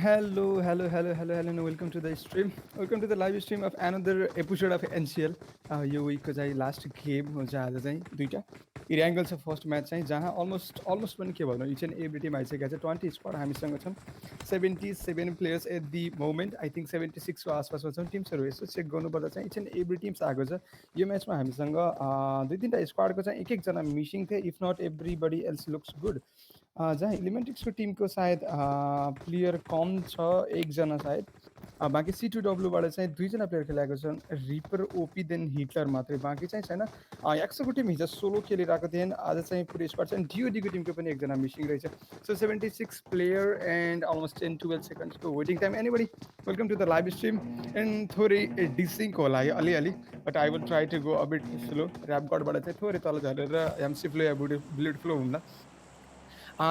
Hello, and welcome to the stream. Welcome to the live stream of another episode of NCL. यो week को चाहिँ last game हुन्छ आज चाहिँ दुईटा इराङ्गल छ फर्स्ट म्याच चाहिँ जहाँ अलमोस्ट पनि के भनौँ इच एन्ड एभ्री टिम आइसकेका छ 20 स्क्वाड हामीसँग छन् 77 players at the moment I think 76 को आसपासमा छन् टिम्सहरू यसो चेक गर्नुपर्दा चाहिँ इच एन्ड एभ्री टिम्स आएको छ यो म्याचमा हामीसँग दुई तिनवटा स्क्वाडको चाहिँ एक एकजना मिसिङ थिए if not everybody else looks good जहाँ इलिमेन्ट्रिक्सको टिमको सायद प्लेयर कम छ एकजना सायद बाँकी C2W चाहिँ दुईजना प्लेयर खेलेको छन् रिपर ओपी देन हिटलर मात्रै बाँकी चाहिँ छैन एक्सोको टिम हिजो सोलो खेलिरहेको थिएन आज चाहिँ पुरै स्क्वाड छ डिओडीको टिमको पनि एकजना मिसिङ रहेछ सो 76 प्लेयर एन्ड अलमोस्ट 10-12 सेकेन्ड्सको waiting time anybody welcome to the live stream and थोरै डिसिङको होला है अलिअलि but I will try to go a bit slow ऱ्याप गडबाट चाहिँ थोरै तल झरेर एमसी फ्लो या ब्लिड फ्लो हुँदा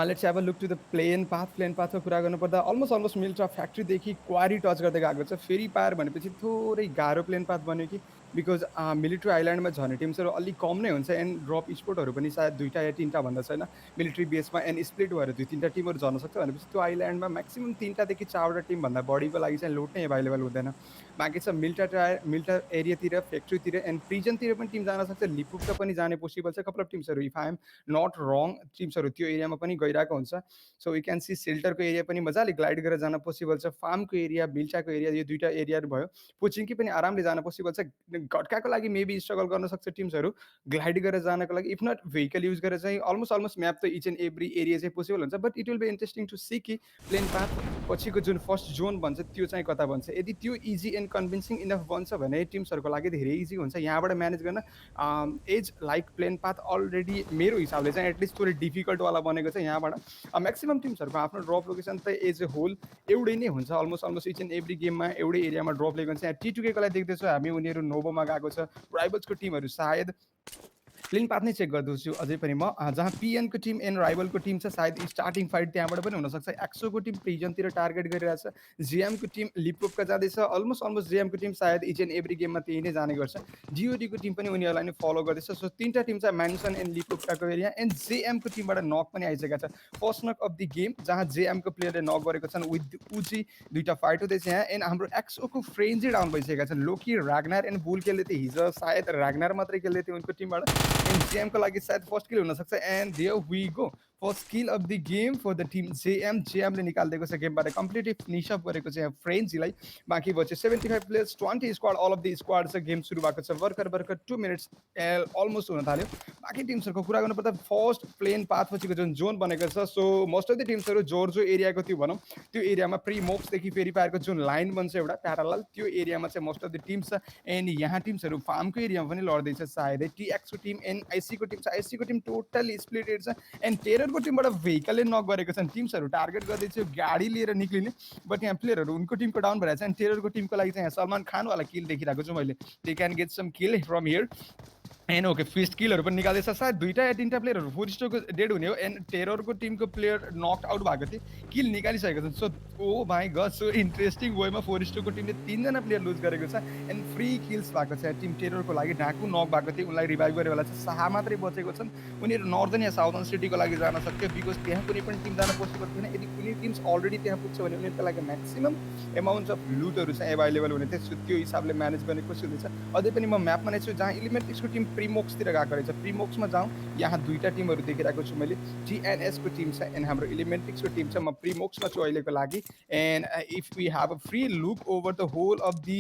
let's have a look to the plane पाथको कुरा गर्नुपर्दा अलमोस्ट मिल्ट्रा फ्याक्ट्रीदेखि क्वारी टच गर्दै गएको छ फेरि पार भनेपछि थोरै गाह्रो प्लेन पाथ बन्यो कि बिकज मिलिट्री आइल्यान्डमा झर्ने टिम्सहरू अलिक कम नै हुन्छ एन्ड ड्रप स्पोर्टहरू पनि सायद दुईवटा या तिनवटा भन्दा छैन मिलिट्री बेसमा एन्ड स्प्लिट भएर दुई तिनवटा टिमहरू झर्न सक्छ भनेपछि त्यो आइल्यान्डमा म्याक्सिमम् तिनवटादेखि चारवटा टिमभन्दा बढीको लागि चाहिँ लोड नै एभाइलेबल हुँदैन बाँकी छ मिल्टा एरियातिर फ्याक्ट्रीतिर एन्ड प्रिजनतिर पनि टिम जान सक्छ लिपुपका पनि जाने पोसिबल छ कपाल अफ टिम्सहरू if I am not wrong टिम्सहरू त्यो एरियामा पनि गइरहेको हुन्छ सो वी क्यान सी सेल्टरको एरिया पनि मजाले ग्लाइड गरेर जान पोसिबल छ फार्मको एरिया मिल्टाको एरिया यो दुईवटा एरियाहरू भयो पोचिङकी पनि आरामले जान पोसिबल छ घटकाको लागि मेबी स्ट्रगल गर्न सक्छ टिम्सहरू ग्लाइड गरेर जानको लागि इफ नट भेहिकल युज गरेर चाहिँ अलमोस्ट म्याप त इच एन्ड एभ्री एरिया चाहिँ पोसिबल हुन्छ but it will be interesting to see कि प्लेन पाथ पछिको जुन फर्स्ट जोन भन्छ त्यो चाहिँ कता भन्छ यदि त्यो इजी एन्ड कन्भिन्सिङ इनफ बन्छ भने टिम्सहरूको लागि धेरै इजी हुन्छ यहाँबाट म्यानेज गर्न as like plane path already मेरो हिसाबले चाहिँ एटलिस्ट थोरै डिफिकल्टवाला बनेको छ यहाँबाट म्याक्सिमम् टिम्सहरूको आफ्नो ड्रप लोकेसन त एज ए होल एउटै नै हुन्छ अलमोस्ट इच एन्ड एभ्री गेममा एउटै एरियामा ड्रप लिएको हुन्छ यहाँ टिटुकेको लागि देख्दैछौँ हामी उनीहरू नोभोमा गएको छ राइभल्सको टिमहरू सायद प्लेन पाथ नै चेक गर्दैछु अझै पनि म जहाँ पिएनको टिम एन्ड राइभलको टिम छ सायद स्टार्टिङ फाइट त्यहाँबाट पनि हुनसक्छ एक्सोको टिम प्रिजनतिर टार्गेट गरिरहेछ जिएमको टिम लिपोपका जाँदैछ अलमोस्ट जिएमको टिम सायद इच एन्ड एभ्री गेममा त्यही नै जाने गर्छ डिओडीको टिम पनि उनीहरूलाई नै फलो गर्दैछ सो तिनवटा टिम चाहिँ म्यान्सन एन्ड लिपोपकाको एरिया एन्ड जेएमको टिमबाट नक पनि आइसकेको छ first knock of the game जहाँ जेएमको प्लेयरले नक गरेको छन् विथ उजी दुईवटा फाइट हुँदैछ यहाँ एन्ड हाम्रो एक्सोको फ्रेन्जै डाउन भइसकेका छन् लोकी राग्नार एन्ड बुल खेल्दै थिए हिजो सायद राग्नार मात्रै खेल्दै थियो उनको टिमबाट एन्ड जेएमको लागि सायद फर्स्ट किल हुनसक्छ and there we go first kill of the game for the team जेएमले निकालिदिएको छ गेमबाट कम्प्लिटली फिनिस अप गरेको छ यहाँ फ्रेन्जीलाई बाँकी बच्यो 75 players 20 squad all of the squad छ गेम सुरु भएको छ भर्खर 2 मिनट्स अलमोस्ट हुन थाल्यो बाँकी टिम्सहरूको कुरा गर्नुपर्दा फर्स्ट प्लेन पाथ पछिको जुन जोन बनेको छ सो मोस्ट अफ द टिम्सहरू जो एरियाको थियो भनौँ त्यो एरियामा प्री मोक्सदेखि फेरि पाएको जुन लाइन बन्छ एउटा प्यारालाल त्यो एरियामा चाहिँ मोस्ट अफ द टिम्स छ एन्ड यहाँ टिम्सहरू फार्मको एरियामा पनि लड्दैछ सायदै टिएक्सको टिम एन्ड आइसीको टिम छ आइसीको टिम टोटली स्प्लिटेड छ एन्ड टेररको टिमबाट भेहिकलले नक गरेको छन् टिम्सहरू टार्गेट गर्दैछ गाडी लिएर निक्लिने बट यहाँ प्लेयरहरू उनको टिमको डाउन भइरहेको छ एन्ड टेररको टिमको लागि चाहिँ सलमान खानवाला किल देखिरहेको छु मैले they can get some kill from here and okay first किलहरू पनि निकाल्दैछ सायद दुईवटा या तिनवटा प्लेयरहरू फोर स्टोको डेड हुने हो एन्ड टेररको टिमको प्लेयर नक आउट भएको थियो किल निकालिसकेको छ सो ओ भाइ गड सो इन्ट्रेस्टिङ वेमा फोर स्टोको टिमले 3जना प्लेयर लुज गरेको छ एन्ड फ्री किल्स भएको छ टिम टेररको लागि ढाकु नक भएको थियो उनलाई रिभाइभ गरेर होला चाहिँ 6 मात्रै बचेको छन् उनीहरू नर्दर्न या साउदर्न सिटीको लागि जान सक्यो बिकज त्यहाँ कुनै पनि टिम जान पोसिबल थिएन यदि कुनै टिम्स अलरेडी त्यहाँ पुग्छ भने उनीहरूको लागि म्याक्सिमम् एमाउन्ट अफ लुटहरू चाहिँ एभाइलेबल हुने थियो सो त्यो हिसाबले म्यानेज गर्ने कोसिस हुँदैछ अझै पनि म म्यापमा नै छु जहाँ इलिमेन्ट्रिक्सको टिम प्रिमोक्सतिर गएको रहेछ प्रिमोक्समा जाउँ यहाँ दुईवटा टिमहरू देखिरहेको छु मैले टिएनएसको टिम छ एन्ड हाम्रो इलिमेन्ट्रिक्सको टिम छ म प्रिमोक्समा छु अहिलेको लागि and if we have a free look over the whole of the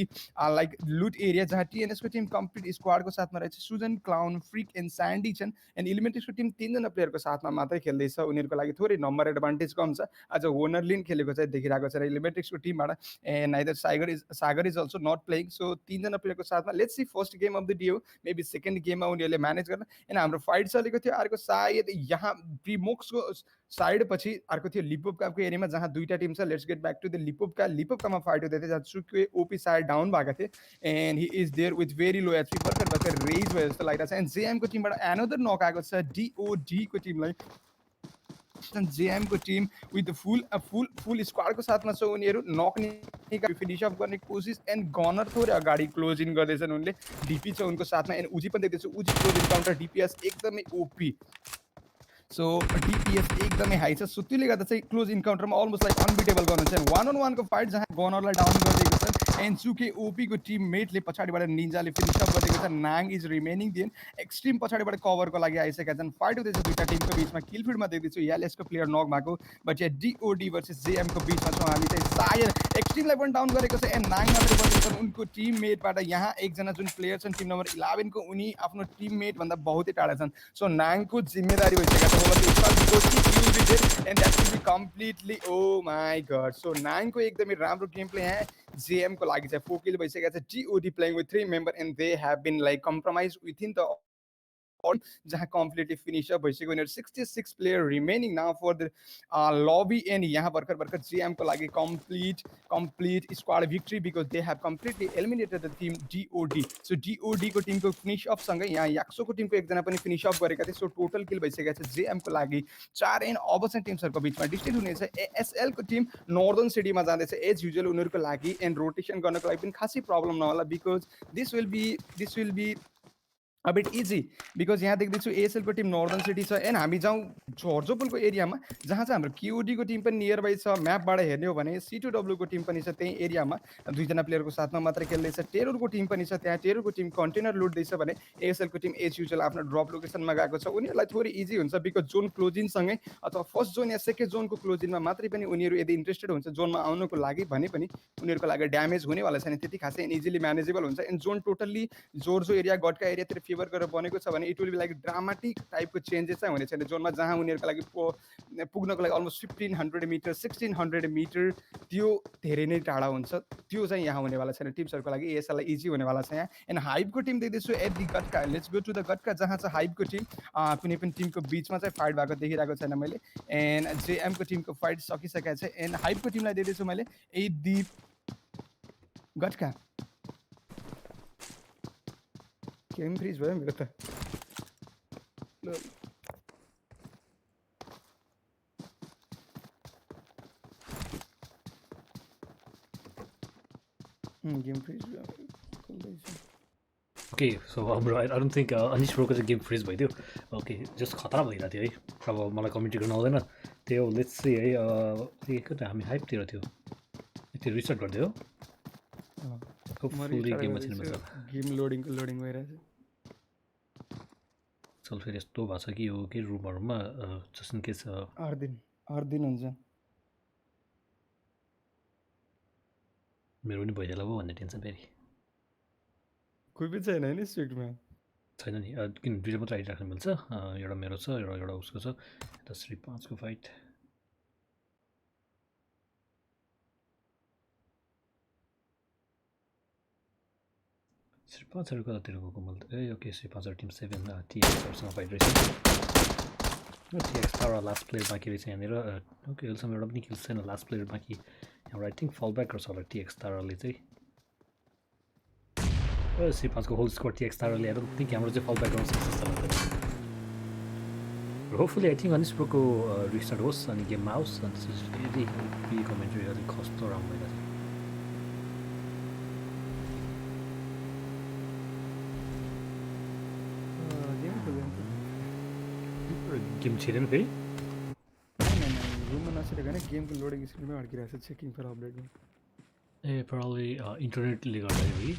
like loot area जहाँ टिएनएसको टिम कम्प्लिट स्क्वाडको साथमा रहेछ Sujan clown freak and Sandy छन् एन्ड इलिमेन्ट्रिक्सको टिम 3जना प्लेयरको साथमा मात्रै खेल्दैछ उनीहरूको लागि थोरै नम्बर एडभान्टेज कम छ आज होनरलिन खेलेको चाहिँ देखिरहेको छ र इलिमेन्ट्रिक्सको टिमबाट and neither Sagar is also not playing so 3जना प्लेयरको साथमा let's see first game of the day हो मेबी सेकेन्ड गेममा उनीहरूले म्यानेज गर्न एन्ड हाम्रो फाइट चलेको थियो अर्को सायद यहाँ प्रिमोक्सको साइड पछि अर्को थियो लिपोपकाको एरियामा जहाँ दुईवटा टिम छ let's get back to the लिपोपकामा फाइट हुँदै थियो जहाँ TUKÜ ओपी साइड डाउन भएको थियो and he is there with very low HP भर्खर रेज भयो जस्तो लागिरहेको छ एन्ड जेएमको टिमबाट एनदर नक आएको छ डिओडीको टिमलाई जेएमको टिम विथ फुल स्क्वाडको साथमा छ उनीहरू नक फिनिस अफ गर्ने कोसिस एन्ड गनर थोरै अगाडि क्लोज इन गर्दैछन् उनले डिपी छ उनको साथमा एन्ड उजी पनि देख्दैछु उजी क्लोज इन्काउन्टर डिपिएस एकदमै ओपी सो DPS एकदमै हाई छ। सो त्यसले गर्दा चाहिँ क्लोज इन्काउन्टरमा अलमोस्ट लाइक अनबिटेबल गर्नुहुन्छ। 1-on-1 को फाइट जहाँ गनरलाई डाउन गरिदिएको छ एन्ड TUKŷ OP को टिममेटले पछाडिबाट निन्जाले फिनिस अफ गरिदिएको छ। नाङ इज रिमेनिङ देन एक्सट्रिम पछाडिबाट कभरको लागि आइसकेका छन्। फाइट हुँदैछ दुईटा टिमको बिचमा। किल फिडमा देख्दैछु यालेसको प्लेयर नक भएको, but yeah DOD versus JM को बिचमा छौँ हामी चाहिँ। सायद एक्सट्रिमलाई पनि डाउन गरेको छ एन्ड नाङ मात्रै बचेको छन् उनको टिममेटबाट। यहाँ एकजना जुन प्लेयर छन् टिम नम्बर 11 को, उनी आफ्नो टिममेट भन्दा बहुतै टाढा छन्। सो नाङको जिम्मेदारी भइसकेको छ होला and that will be completely, oh my god. So नाङ को एकदमै राम्रो गेम प्ले यहाँ JM को लागि चाहिँ 4 किल भइसकेको छ। DOD playing with 3 member and they have been like compromised within the जहाँ कम्प्लिटली फिनिस अप भइसक्यो। उनीहरू 66 player remaining now for the lobby and यहाँ भर्खर JM को लागि complete squad victory because they have completely eliminated the team DOD। So DOD को टिमको finish up सँगै यहाँ याक्सोको टिमको एकजना पनि फिनिस अप गरेका थिए। सो टोटल किल भइसकेको छ JM को लागि 4 एन्ड अब चाहिँ टिम्सहरूको बिचमा डिस्ट्रिक्ट हुनेछ। ASL को टिम नर्दर्न सिटीमा जाँदैछ एज युजुअल उनीहरूको लागि एन्ड रोटेसन गर्नको लागि पनि खासै प्रब्लम नहोला because this will be a bit easy because यहाँ देख्दैछु ASL को टिम नर्दर्न सिटी छ एन्ड हामी जाउँ झर्जोपुलको एरियामा जहाँ चाहिँ हाम्रो QOD को टिम पनि नियर बाई छ। म्यापबाट हेर्ने हो भने C2W को टिम पनि छ त्यही एरियामा, दुईजना प्लेयरको साथमा मात्र खेल्दैछ। टेरोरको टिम पनि छ त्यहाँ। टेरोरको टिम कन्टेनर लुट्दैछ भने ASL को टिम एज युजुअल आफ्नो ड्रप लोकेसनमा गएको छ। उनीहरूलाई थोरै इजी हुन्छ बिकज जोन क्लोजिङसँगै अथवा फर्स्ट जोन या सेकेन्ड जोनको क्लोजिङमा मात्रै पनि उनीहरू यदि इन्ट्रेस्टेड हुन्छ जोनमा आउनको लागि भने पनि उनीहरूको लागि ड्यामेज हुनेवाला छैन त्यति खासै इजिली म्यानेजेबल हुन्छ। एन्ड जोन टोटल्ली जोर्जो एरिया गटका एरियातिर फेभर गरेर बनेको छ भने it will be like dramatic टाइपको चेन्जेस चाहिँ हुने छैन जोनमा, जहाँ उनीहरूको लागि पुग्नको लागि अलमोस्ट 1500 मिटर 1600 मिटर त्यो धेरै नै टाढा हुन्छ। त्यो चाहिँ यहाँ हुनेवाला छैन टिम्सहरूको लागि। ASLलाई इजी हुनेवाला छ यहाँ। एन्ड हाइपको टिम देख्दैछु at the Gatka. Let's go to the Gatka जहाँ चाहिँ हाइपको टिम कुनै पनि टिमको बिचमा चाहिँ फाइट भएको देखिरहेको छैन मैले। एन्ड JM को टिमको फाइट सकिसकेको छ एन्ड हाइपको टिमलाई देख्दैछु मैले एट दि गटका। गेम फ्रिज भयो मेरो त। गेम फ्रिज भयो। Okay, so bro, I don't think Anish bro को चाहिँ गेम फ्रिज भइदियो। ओके जस्ट खतरा भइरहेको थियो है। अब मलाई कमेन्ट गर्न आउँदैन त्यो। लेट्स सी है कता हामी हाइपतिर थियो त्यो रिस्टार्ट गरिदियो। होपफुली गेममा छैन मजा। गेम लोडिङ भइरहेछ। चल फेरि यस्तो भएको छ कि यो के रुमहरूमा जस्ट इन केस 8 दिन हुन्छ। मेरो पनि भइहाल्यो भयो भन्ने टेन्सन फेरि। कोही पनि छैन हैन स्ट्रिक्टमा। छैन नि किन दुईटा मात्र आइराख्नु मिल्छ। एउटा मेरो छ एउटा उसको छ। यता श्री 5 को फाइट। श्री 5 कतातिर गएको मैले ओके श्री 5 टिम 7 TXसँग फाइट रहेछ। TX पावर लास्ट प्लेयर बाँकी रहेछ यहाँनिर। ओके अहिलेसम्म एउटा पनि किल छैन। लास्ट प्लेयर बाँकी यहाँबाट आई थिङ्क फल ब्याक गर्छ होला TX ताराले चाहिँ। श्री 5 को होल स्क्वाड TX ताराले आई डोन्ट थिङ्क हाम्रो चाहिँ फल ब्याक गर्न सक्सेस होला। होपफुली आई थिङ्क अनिस ब्रोको रिस्टार्ट होस् अनि गेममा आओस् अनि त्यसपछि फेरि कमेन्ट्री अलिक कस्तो राम्रो भइरहेको छ। गेम छिरेन फेरि रुममा नछिरेको होइन गेमको लोडिङ स्क्रिनमै अड्किरहेको छ चेकिङ फर अपडेट। ए प्रब्लली इन्टरनेटले गर्दा हो कि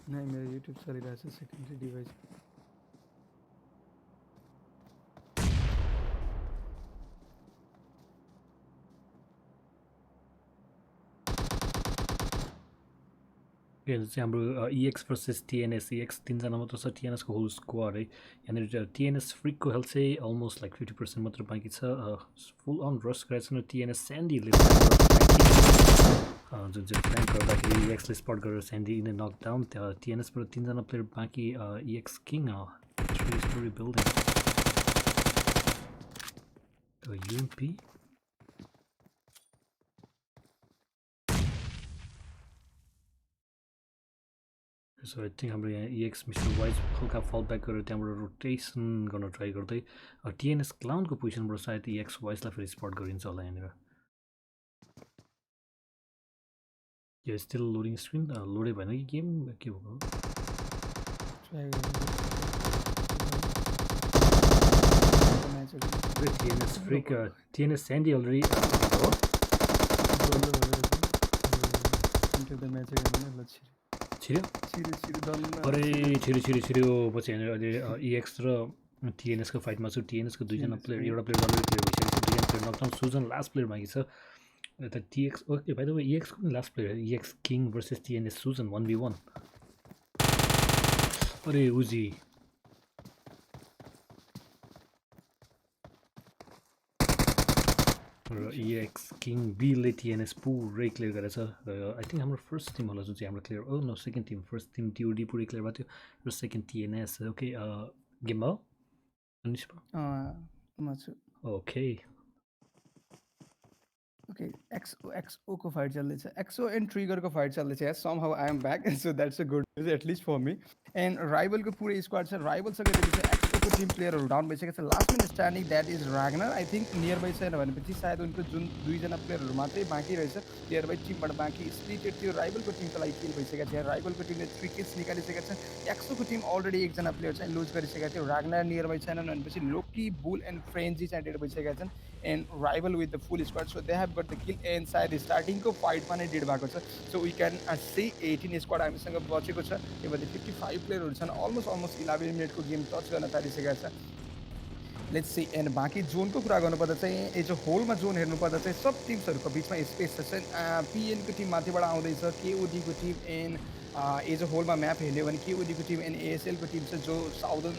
नै मेरो युट्युब चलिरहेको छ सेकेन्डरी डिभाइस। चाहिँ हाम्रो EX भर्सेस TNS। EX 3 जना मात्र छ। TNS को होल स्क्वाड है यहाँनिर। TNS फ्रिकको हेल्थ चाहिँ अलमोस्ट लाइक 50% मात्र बाँकी छ। फुल अन रस गरेको छैन TNS। स्यान्डीले जुन चाहिँ फ्ल्याङ्क गर्दाखेरि EXले स्पट गरेर स्यान्डी इन नक डाउन। त्यहाँ TNSबाट 3 जना प्लेयर बाँकी। EX king 3 story building UMP। So I think हाम्रो यहाँ EX मिस्टर वाइज हल्का फल ब्याक गरेर त्यहाँबाट रोटेसन गर्न ट्राई गर्दै TNS क्लाउनको पोजिसनबाट सायद EX वाइजलाई फेरि स्पट गरिन्छ होला यहाँनिर। यो स्टिल लोडिङ स्क्रिन लोडै भएन कि गेम के भएको match TNS freak TNS Sandy already हो into the match again ल छिर्यो छिरी डन अरे छिर्यो पछि यहाँनिर अहिले EX र TNS को फाइटमा छु TNS को दुईजना प्लेयर एउटा प्लेयर अलरेडी क्लियर भइसकेको छ दुईजना player knockdown Sujan last player बाँकी छ यता TX okay by the way EX को last player EX king versus TNS Sujan 1v1 अरे उजी र EX किङ B ले TNS पुरै क्लियर गरेछ आई थिंक हाम्रो फर्स्ट टिम होला जुन चाहिँ हाम्रो clear no second team first team TOD पुरै क्लियर भएको थियो र सेकेन्ड TNS ओके गेम भयो ओके Okay, XO को फाइट चल्दैछ XO एन्ड ट्रिगर को फाइट चल्दैछ यार somehow I am back so that's a good news at least for me and rival को पुरै स्क्वाड छ rival सँग चाहिँ XO को टिम प्लेयरहरु डाउन भइसकेको छ last man standing that is Ragnar I think nearby छैन भनेपछि सायद उनको जुन दुईजना प्लेयरहरु मात्रै बाँकी रहेछ नियर बाइ टिमबाट बाँकी स्प्लिटेड थियो राइभल को टिमको लागि किल भइसकेको छ राइभल को टिमले 3 किल्स निकालिसकेको छ XO को टिम अलरेडी एकजना प्लेयर चाहिँ लुज गरिसकेको थियो रागनर नियर बाइ छैन भनेपछि लोकी बुल एन्ड फ्रेन्जी चाहिँ डेड भइसकेका छन् and rival with the full squad so they have got the kill inside the starting ko fight ma नै डेड भएको छ so we can see 18 squad हामीसँग बचेको छ यो मध्ये 55 प्लेयरहरु छन् अलमोस्ट 11 मिनेट को गेम टच गर्न थालिसकेका छ लेट्स सी एन्ड बाँकी जोनको कुरा गर्नुपर्दा चाहिँ एज अ होलमा जोन हेर्नुपर्दा चाहिँ सब टिम्सहरुको बीचमा स्पेस छ PN को टिम माथिबाट आउँदैछ KOD को टिम एन्ड एज अ होलमा म्याप हेर्यो भने KOD को टिम एन्ड ASL को टिम छ जो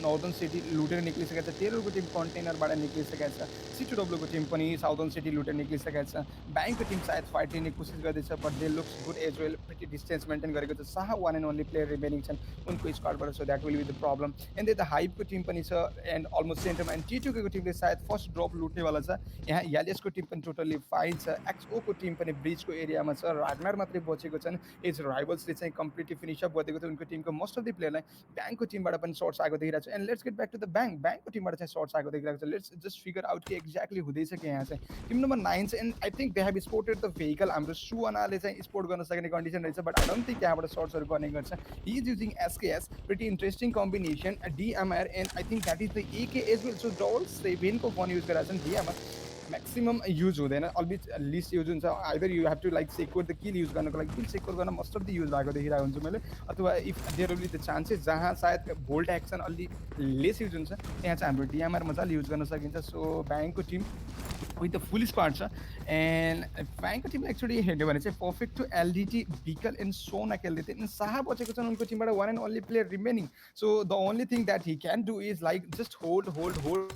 नर्दर्न सिटी लुटेर निक्लिसकेको छ टेरर को टिम कन्टेनरबाट निक्लिसकेको छ C2W को टिम पनि साउदर्न सिटी लुटेर निक्लिसकेको छ बैंक को टिम सायद फाइट लिने कोसिस गर्दैछ but they looks good as well pretty distance maintain गरेको छ Saha one and only player remaining छन् उनको स्क्वाडबाट so that will be the problem and the hype को टिम पनि छ एन्ड अलमोस्ट सेन्टरमा एन्ड TUKY को टिमले सायद फर्स्ट ड्रप लुट्नेवाला छ यहाँ यालियस को टिम पनि टोटली फाइन छ XO को टिम पनि ब्रिजको एरियामा छ रागनर मात्रै बचेको छन् एज राइभल्सले चाहिँ कम्प्लिटली फिनिश अप गरेको छ उनको टिमको मोस्ट अफ द प्लेयरलाई ब्याङ्कको टिमबाट पनि सर्ट्स आएको देखिरहेको छ and let's get back to the ब्याङ्कको टिमबाट चाहिँ सर्ट्स आएको देखिरहेको छ लेट्स जस्ट फिगर आउट कि एक्ज्याक्टली हुँदैछ कि यहाँ चाहिँ टिम नम्बर 9 छ and I think they have spotted the vehicle हाम्रो सुअनाले चाहिँ स्पोर्ट गर्न सक्ने कन्डिसन रहेछ बट आई डोन्ट थिङ्क त्यहाँबाट सर्ट्सहरू गर्ने गर्छ he is using SKS pretty interesting combination DMR and I think that is the AK as well so double 7 को फोन युज गरेका छन् DMR मैक्सिमम यूज हुँदैन अलिक लिस्ट युज हुन्छ either you have to like secure the kill use गर्नको लागि kill secure गर्न most of the use भएको देखिरहेको हुन्छु मैले अथवा if there will be the chances जहाँ सायद भोल्ट एक्सन अलि लेस युज हुन्छ त्यहाँ चाहिँ हाम्रो DMR मजाले युज गर्न सकिन्छ सो ब्याङ्कको team with the full squad छ एन्ड ब्याङ्कको टिम एक्चुअली हेर्यो भने चाहिँ पर्फेक्ट टु LDT बिकल एन्ड सोना खेल्दै थियो एन्ड साहा बचेको छन् उनको टिमबाट one and only player remaining so the only thing that he can do is like just hold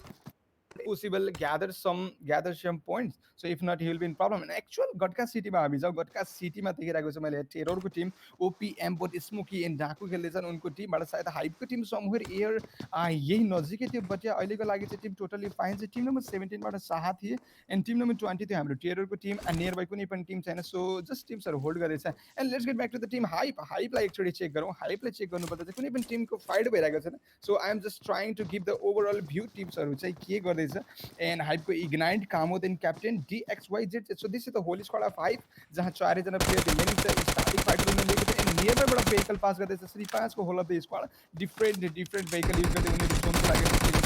possible gather some points so if not he will be in problem and actual Gatka सिटीमा हामी जाऊ Gatka सिटीमा देखिरहेको छ मैले टेररको team OPM but Smoky and Daku खेल्दैछन् उनको टिमबाट सायद हाइपको टिम समवेयर एयर यही नजिकै थियो बट अहिलेको लागि चाहिँ टिम टोटली फाइन छ टिम नम्बर 17 बाट साहा थिए एन्ड टिम नम्बर 20 थियो हाम्रो टेररको टिम एन्ड नियर बाइ कुनै पनि टिम छैन सो जस्ट टिम्सहरु होल्ड गर्दैछ and let's get back to the team हाइपलाई एक्चुअली चेक गरौँ हाइपलाई चेक गर्नुपर्दा चाहिँ कुनै पनि टिमको फाइट भइरहेको छैन so I am just trying to give the overall view टिम्सहरु चाहिँ के गर्दैछ and hype को ignite Kamo then captain DXYZ so this is the whole squad of hype जहाँ चारैजना प्लेयर रिमेनिङ छ स्टार्टिङ फाइट गर्नु लिएको छ एन्ड नियरबाइबाट भेहिकल पास गर्दैछ श्री 5 को whole of the squad different vehicle use गर्दै उनीहरू जोनको लागि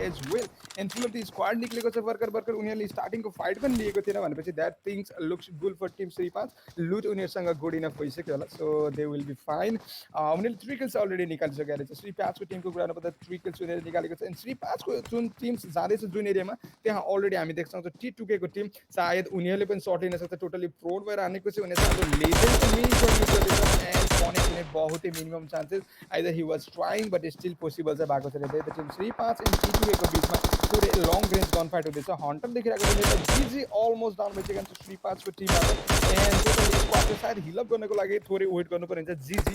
as well and full of the squad निक्लेको छ भर्खर उनीहरूले स्टार्टिङको फाइट पनि लिएको थिएन भनेपछि that things looks good for team Shri 5 loot उनीहरूसँग गुड इनफ भइसक्यो होला so they will be fine उनीहरूले 3 किल्स अलरेडी निकालिसकेको रहेछ श्री 5 को टिमको कुरा गर्नुपर्दा 3 किल्स उनीहरूले निकालेको छ एन्ड श्री 5 को जुन टिम्स जाँदैछ जुन एरियामा त्यहाँ अलरेडी हामी देख्न सक्छौँ TUKY को टिम सायद उनीहरूले पनि सर्ट लिन सक्छ टोटली प्रोड भएर हानेको छ उनीहरूले हाम्रो लेभल मिनिमम एन्ड पनिस हुने बहुतै minimum chances either he was trying but still possible चाहिँ भएको छ the team Shri 5 and TUKY को बीचमा थोरै लङ रेन्ज गन फाइट हुँदैछ हन्टर देखिरहेको छ GG अलमोस्ट डाउन भइसकेको छ श्री 5 को टिमबाट एन्ड टोटली स्क्वाडले सायद हिलअप गर्नको लागि थोरै वेट गर्नुपर्ने हुन्छ GG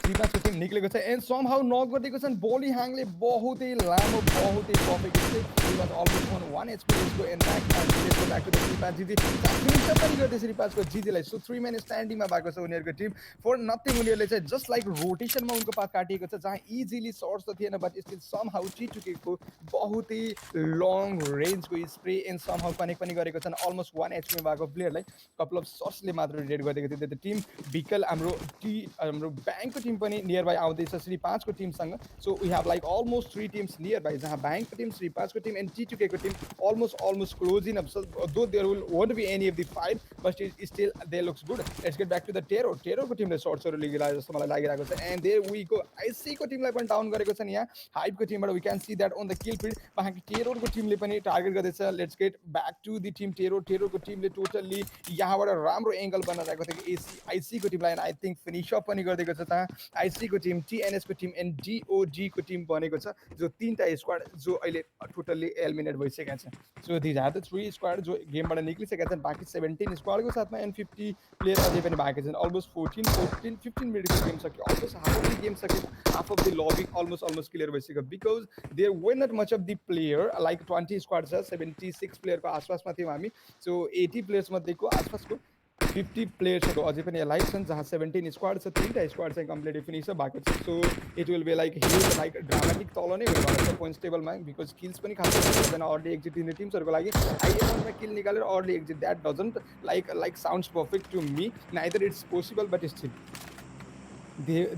श्रीपासको टिम निक्लेको छ एन्ड समहाउ नक गरिदिएको छन् बोली ह्याङले बहुतै लामो बहुतै perfect he was almost on 1 HP. Let's go and let's go back to the Shri 5 GG finish पनि गर्दै श्री 5 को GG लाई. सो 3 मैन स्ट्यान्डिङमा भएको छ उनीहरुको टिम. फर नथिङ उनीहरुले चाहिँ जस्ट लाइक रोटेसनमा उनको पाथ काटिएको छ जहाँ इजिली सर्ट्स त थिएन बट स्टिल समहाउ TUKI को बहुत ही लङ रेन्जको स्प्रे एन्ड समहाउ कनेक्ट पनि गरेको छन्. अलमोस्ट 1 HP मा भएको प्लेयरलाई कपल अफ सर्ट्सले मात्र रेड गरिदिएको थियो. द टिम बिकल हाम्रो ब्याङ्कको टिम पनि नियर बाई आउँदैछ श्री 5 को टिमसँग. So we have like almost 3 teams nearby जहाँ ब्याङ्कको टिम श्री 5 को टिम एन्ड TUKI को team almost closing up. So though there won't be any of the fight, but still they looks good. Let's get back to the Terror को टिमले सर्ट्सहरु लिगिरहेको जस्तो मलाई लागिरहेको छ. And there we go. IC को टिमलाई पनि डाउन गरेको छ नि यहाँ. हाइप को टिमबाट we can see that on the kill feed. बाकी Terror को टिमले पनि टार्गेट गर्दैछ. Let's get back to the team Terror को टिमले टोटली यहाँबाट राम्रो एंगल बनाइरहेको थियो IC को टिमलाई. And I think finish off पनि गर्दैको छ त IC को टिम, TNS को टिम एन्ड DOG को टिम बनेको छ जो तीनटा स्क्वाड जो अहिले टोटली एलिमिनेट भइसकेका छन्. So these are the 3 squad जो गेमबाट निक्लिसकेका छन्. बाकी 17 स्क्वाडको साथमा एन्ड 50 प्लेयर अझै पनि बाँकी छन्. अलमोस्ट 15 मिनटको गेम सक्यो. Almost half of the game सक्यो. Half of the lobby almost clear भइसक्यो because there were not much of the player. Like 20 squad छ, 76 प्लेयरको आसपासमा थियौँ हामी. सो 80 प्लेयर्स मध्येको आसपासको 50 प्लेयर्सहरु अझै पनि लाइभ छन् जहाँ 17 स्क्वाड छ. 3टा स्क्वाड चाहिँ कम्प्लिटली फिनिश भएको छ. So it will be like huge like dramatic तल नै हुने छ पोइन्ट्स टेबलमा बिकज किल्स पनि खासै हुँदैन. अर्ली एक्जिट दिने टिम्सहरुको लागि आइएममा किल निकालेर early exit that doesn't like sounds perfect to me. Neither it's possible but still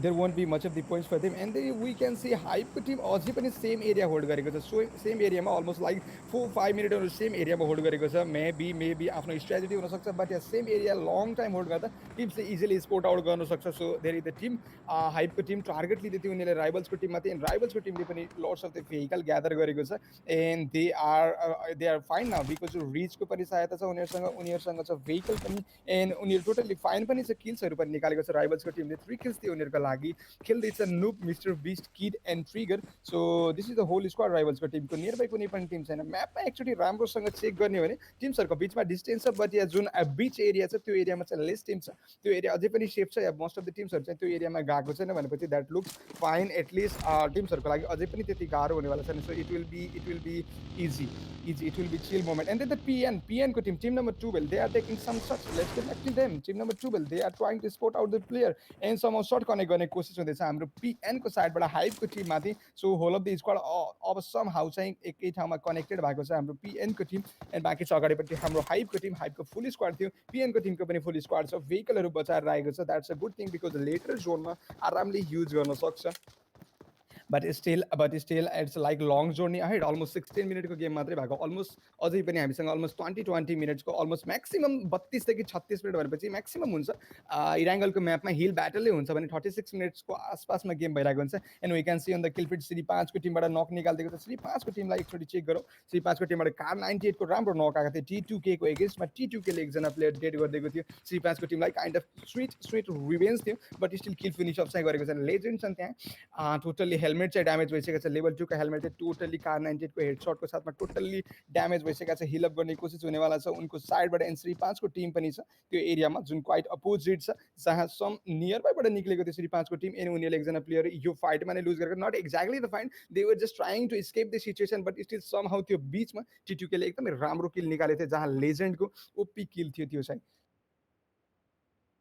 there won't be much of the points for them. And then we can see hype को team अझै पनि same area hold गरेको छ. So same एरियामा almost like 4-5 मिनटहरु same एरियामा hold गरेको छ. मेबी आफ्नो स्ट्र्याटेजी हुन सक्छ but same area long time hold गर्दा टिम्सले इजिली स्पोर्ट आउट गर्न सक्छ. So there is the team हाइपको टिम टार्गेट लिँदै थियो उनीहरूले राइभल्सको टिममाथि. एन्ड राइभल्सको टिमले पनि lots of the vehicle gather गरेको छ. And they are fine now because रिचको पनि सहायता छ उनीहरूसँग छ भेहिकल पनि. एन्ड उनीहरू टोटली फाइन पनि छ. किल्सहरू पनि निकालेको छ राइभल्सको टिमले. 3 किल्स थियो उनीहरूको लागि. खेल्दैछ नुप, Mr Beast, Kid and Trigger. So this is the whole squad राइभल्सको टिमको. नियर बाई कुनै पनि टिम छैन. म्यापमा एक्चुअली राम्रोसँग चेक गर्ने हो भने टिम्सहरूको बिचमा डिस्टेन्स छ बट या जुन बिच एरिया छ त्यो एरियामा चाहिँ लेस टिम छ. त्यो एरिया अझै पनि सेफ छ. या मोस्ट अफ द टिम्सहरू चाहिँ त्यो एरियामा गएको छैन भनेपछि द्याट लुक्स फाइन. एटलिस्ट टिम्सहरूको लागि अझै पनि त्यति गाह्रो हुनेवाला छैन. So it will be easy. It will be chill moment. And then the PN को team number 12, they are taking some shots. Let's get back to them. Team number 12, they are trying to spot out the player and somehow shot connect गर्ने कोसिस हुँदैछ हाम्रो PN को साइडबाट हाइपको team माथि. So whole of the squad अब somehow चाहिँ एकै ठाउँमा कनेक्टेड भएको छ हाम्रो PN को टिम. एन्ड बाँकी छ अगाडिपट्टि हाम्रो हाइपको टिम. हाइपको फुल स्क्वाड थियो. PN को टिमको पनि फुल स्क्वाड छ. भेहिकलहरू बचाएर राखेको छ. That's a good thing because later जोनमा आरामले युज गर्न सक्छ. but still it's like long journey ahead. Almost 16 मिनटको गेम मात्रै भएको. अलमोस्ट अझै पनि हामीसँग अलमोस्ट 20 मिनट्सको अलमोस्ट म्याक्सिमम 32 देखि 36 मिनट भनेपछि म्याक्सिमम हुन्छ. इराङ्गलको म्यापमा हिल ब्याटलै हुन्छ भने 36 मिनट्सको आसपासमा गेम भइरहेको हुन्छ. And we can see on the kill feed Shri 5 को टिमबाट नक निकालिदिएको छ. श्री 5 को टिमलाई एकचोटि चेक गरौँ. श्री 5 को टिमबाट कार 98 को राम्रो नक आएको थियो. T2K को एगेन्स्टमा T2K ले एकजना प्लेयर डेड गरिदिएको थियो. श्री 5 को टिमलाई काइन्ड अफ स्वीट रिभेन्ज थियो but still kill finish of चाहिँ गरेको छ. लेजेन्ड छन् त्यहाँ. टोटल्ली हेलमेट चाहिँ ड्यामेज भइसकेको छ. लेभल 2 को हेलमेट चाहिँ टोटल्ली कार 98 को हेडसटको साथमा टोटल्ली ड्यामेज भइसकेको छ. हिल अप गर्ने कोसिस हुनेवाला छ उनको साइडबाट. एन्ड श्री 5 को टिम पनि छ त्यो एरियामा जुन क्वाइट अपोजिट छ जहाँ सम नियर बाईबाट निक्लेको थियो श्री 5 को टिम. एन्ड उनीहरूले एकजना प्लेयर यो फाइटमा नै लुज गरेको. Not exactly the fight, they were just trying to escape the situation but still somehow त्यो बिचमा T2K ले एकदमै राम्रो किल निकालेको थियो जहाँ लेजेन्डको ओपी किल थियो त्यो चाहिँ.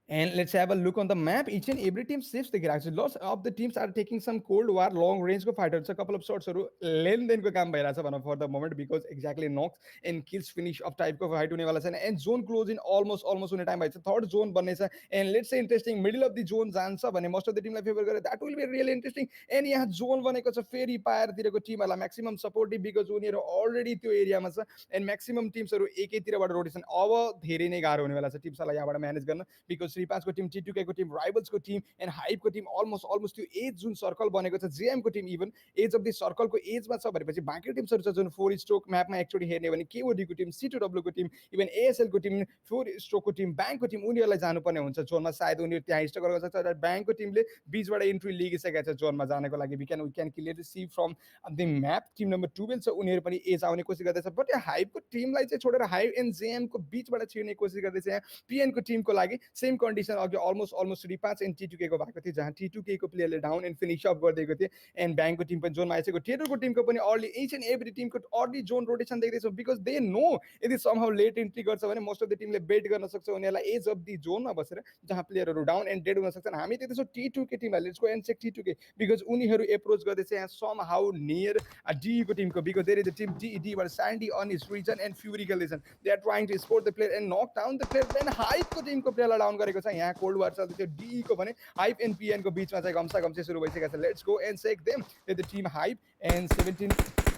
And let's have a look on the map. Each and every team saves the actually. Lots of the teams are taking some cold war long range को fighters. A couple of shots लेन देन को काम भइरहेछ भनौँ for the moment because exactly knocks and kills finish of type को fight हुने वाला छ. And zone close in almost हुने टाइम भइछ. थर्ड जोन बन्ने छ. And let's say interesting middle of the zone जान्छ भने most of the teamलाई फेभर गरे. That will be really interesting. And यहाँ जोन बनेको छ फेरि पायरतिरको टिमहरुलाई म्याक्सिमम सपोर्टिभ बिकज उनीहरू अलरेडी त्यो एरियामा छ. एन्ड म्याक्सिमम टिम्सहरु एकैतिरबाट रोटेसन अब धेरै नै गाह्रो हुनेवाला छ टिम्सहरुलाई यहाँबाट म्यानेज गर्न बिकज श्री 5 को टिम, T2K को टिम, राइभल्स को टिम एन्ड हाइप को टिम अलमोस्ट त्यो एज जुन सर्कल बनेको छ जेएम को team even edge of the सर्कलको एजमा छ भनेपछि बाँकी टिम्सहरु छ जुन 4 स्ट्रोक म्यापमा एकचोटि हेर्ने भने केओडी को टिम, C2W को टिम, इभन एएसएल को टिम, 4 स्ट्रोक को टिम, ब्याङ्क को टिम उनीहरुलाई जानुपर्ने हुन्छ जोनमा. सायद उनीहरु त्यहाँ स्टक गर्न सक्छ. र ब्याङ्क को टिमले बीचबाट एन्ट्री लिगिसकेको छ जोनमा जानको लागि. We can clearly see from the map. Team number 12 छ उनीहरु पनि एज आउने कोसिस गर्दैछ. बट हाइप को टिमलाई चाहिँ छोडेर हाइप एन्ड जेएम को बीचबाट छिर्ने कोसिस गर्दैछ. यहाँ पीएन को टिमको लागि सेम कन्डिसन अघि अलमोस्ट 3-5 एन्ड T2K को भएको थियो जहाँ T2K को प्लेयरले डाउन एन्ड फिनिश अप गरिदिएको थियो एन्ड ब्याङको टिम पनि जोनमा आइसक्यो टेरोको टिमको पनि अर्ली इच एन्ड एभ्री टिमको अर्ली जोन रोटेसन देख्दैछौँ बिकज दे नो यदि समहाउ लेट इन्ट्री गर्छ भने मोस्ट अफ द टिमले बेट गर्न सक्छ उनीहरूलाई एज अफ दि जोनमा बसेर जहाँ प्लेयरहरू डाउन एन्ड डेड हुन सक्छन् हामी देख्दैछौँ T2K टिमलाई let's go and check T2K because उनीहरू एप्रोच गर्दैछ यहाँ सम हाउ नियर डीको टिमको because there is the team डीबाट Sandy on his region and Fury खेल्दैछन् they are trying to score the player and knock down the player then हाइपको टिमको प्लेयरलाई डाउन गरेको छ यहाँ कोल्ड वार चल्दैथ्यो डीको भने हाइप एन्ड पिएनको बिचमा चाहिँ घम्सा घम्से सुरु भइसकेको छ let's go and check them the team hype and 17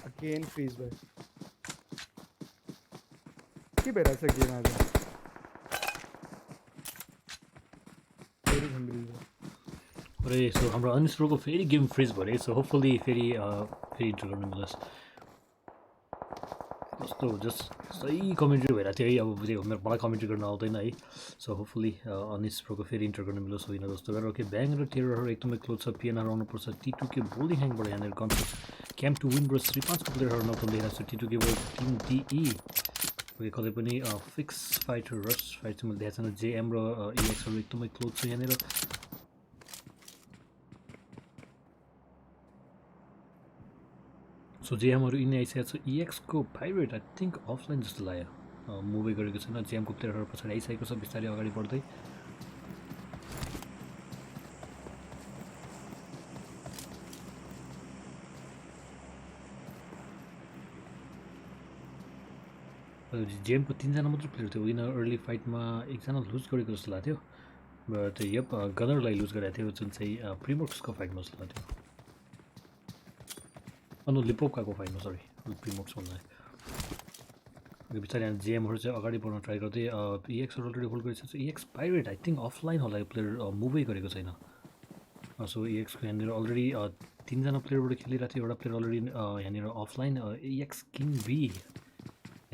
again freeze भयो के भइरहेछ गेम आज अरे सो हाम्रो अनिस्रोको फेरि गेम फ्रिज भयो सो होपफुली फेरि इन्टर गर्नु मिलोस् कस्तो जस्ट सही कमेन्ट्री भइरहेको थियो है अब बुझेको मलाई कमेन्ट्री गर्न आउँदैन है सो होपफुली अनिस्रोको फेरि इन्टर गर्नु मिलोस् होइन जस्तो गरेर ओके ब्याङ र टेररहरू एकदमै क्लोज छ पिएनआर आउनुपर्छ T2K बोलिङ ह्याङबाट यहाँनिर कन्सेप्ट क्याम्प टु विन र 3-5 को प्लेयरहरू नपाउनु देखिरहेको छु T2K टिम DE ओके कतै पनि फिक्स फाइट रस फाइट चाहिँ मैले देखाएको छैन जेएम र EXहरू एकदमै क्लोज छ यहाँनिर सो जेएमहरू यिनी आइसकेको छ EXको पाइरेट आई थिङ्क अफलाइन जस्तो लाग्यो मुभै गरेको छैन जेएमको प्लेयरहरू पछाडि आइसकेको छ बिस्तारै अगाडि बढ्दै जेएमको 3जना मात्र प्लेयर थियो यिनीहरू अर्ली फाइटमा एकजना लुज गरेको जस्तो लाग्थ्यो बट यप गनरलाई लुज गरेको थियो जुन चाहिँ प्रिमोक्सको फाइटमा जस्तो लाग्थ्यो लिपोकाको फाइटमा सरी प्रिमोक्स भन्दा बिस्तारै यहाँ जेएमहरू चाहिँ अगाडि बढ्न ट्राई गर्दै EXहरू अलरेडी होल्ड गरिसकेको छ EX pirate I think offline होला यो प्लेयर मुभै गरेको छैन सो EXको यहाँनिर अलरेडी 3जना प्लेयरबाट खेलिरहेको थियो एउटा प्लेयर अलरेडी यहाँनिर offline EX king B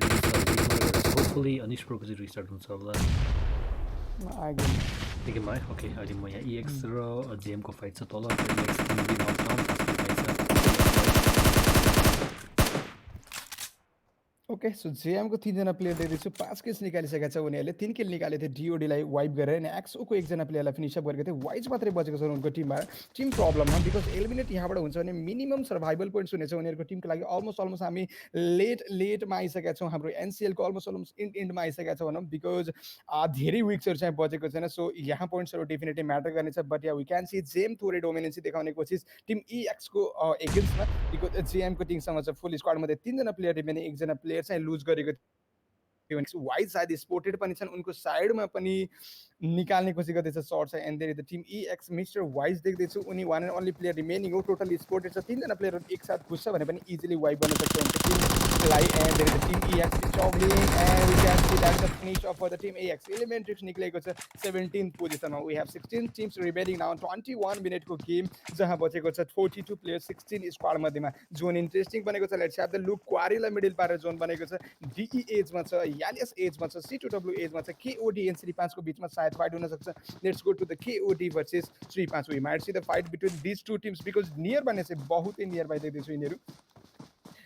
hopefully अनिस्प्रोको चाहिँ रिस्टार्ट हुन्छ होला गेममा है ओके अहिले म यहाँ EX र जेएमको फाइट छ तल EX king B knockdown okay so जेएमको 3जना प्लेयर देख्दैछु 5 किल्स निकालिसकेका छ उनीहरूले 3 किल निकालेको थियो डिओडीलाई वाइप गरेर अनि एक्सओको एकजना प्लेयरलाई फिनिसअप गरेको थियो वाइज मात्रै बचेको छ उनको टिमबाट टिम प्रब्लममा बिकज एलिमिनेट यहाँबाट हुन्छ भने मिनिमम सर्भाइभल पोइन्ट्स हुनेछ उनीहरूको टिमको लागि अलमोस्ट हामी लेटमा आइसकेका छौँ हाम्रो एनसिएलको अलमोस्ट इन्डमा आइसकेका छौँ भनौँ बिकज धेरै विक्सहरू चाहिँ बचेको छैन सो यहाँ पोइन्ट्सहरू डेफिनेटली म्याटर गर्नेछ but yeah we can see जेम थोरै डोमिनेन्सी देखाउने कोसिस टिम EXको एगेन्स्टमा बिकज जेएमको टिमसँग चाहिँ फुल स्क्वाडमध्ये 3जना प्लेयर भने एकजना प्लेयर चाहिँ लुज गरेको थियो वाइज सायद स्पोर्टेड पनि छन् उनको साइडमा पनि निकाल्ने कोसिस गर्दैछ सर्ट चाहिँ and there is the team EX mister wise देख्दैछु उनी one and only player remaining हो टोटली स्पोर्टेड छ 3जना प्लेयरहरू एकसाथ घुस्छ भने पनि इजिली वाइप गर्न सक्छ टिमलाई and there is the team EX struggling and we can see that the finish off for the team EX Elementrix निक्लेको छ 17th पोजिसनमा we have 16 teams remaining now 21 मिनेटको गेम जहाँ बचेको छ 42 प्लेयर 16 स्क्वाड मध्येमा जोन इन्ट्रेस्टिङ बनेको छ लेट्स ह्याभ द लुक क्वारीलाई मिडल पारेर जोन बनेको छ DE एजमा छ यालिएस एजमा छ C2W एजमा छ KOD एन्ड 3-5 को बिचमा सायद फाइट हुन सक्छ let's go to the KOD versus 3-5 we might see the fight between this two teams because nearby चाहिँ बहुतै नियर बाइ देख्दैछु यिनीहरू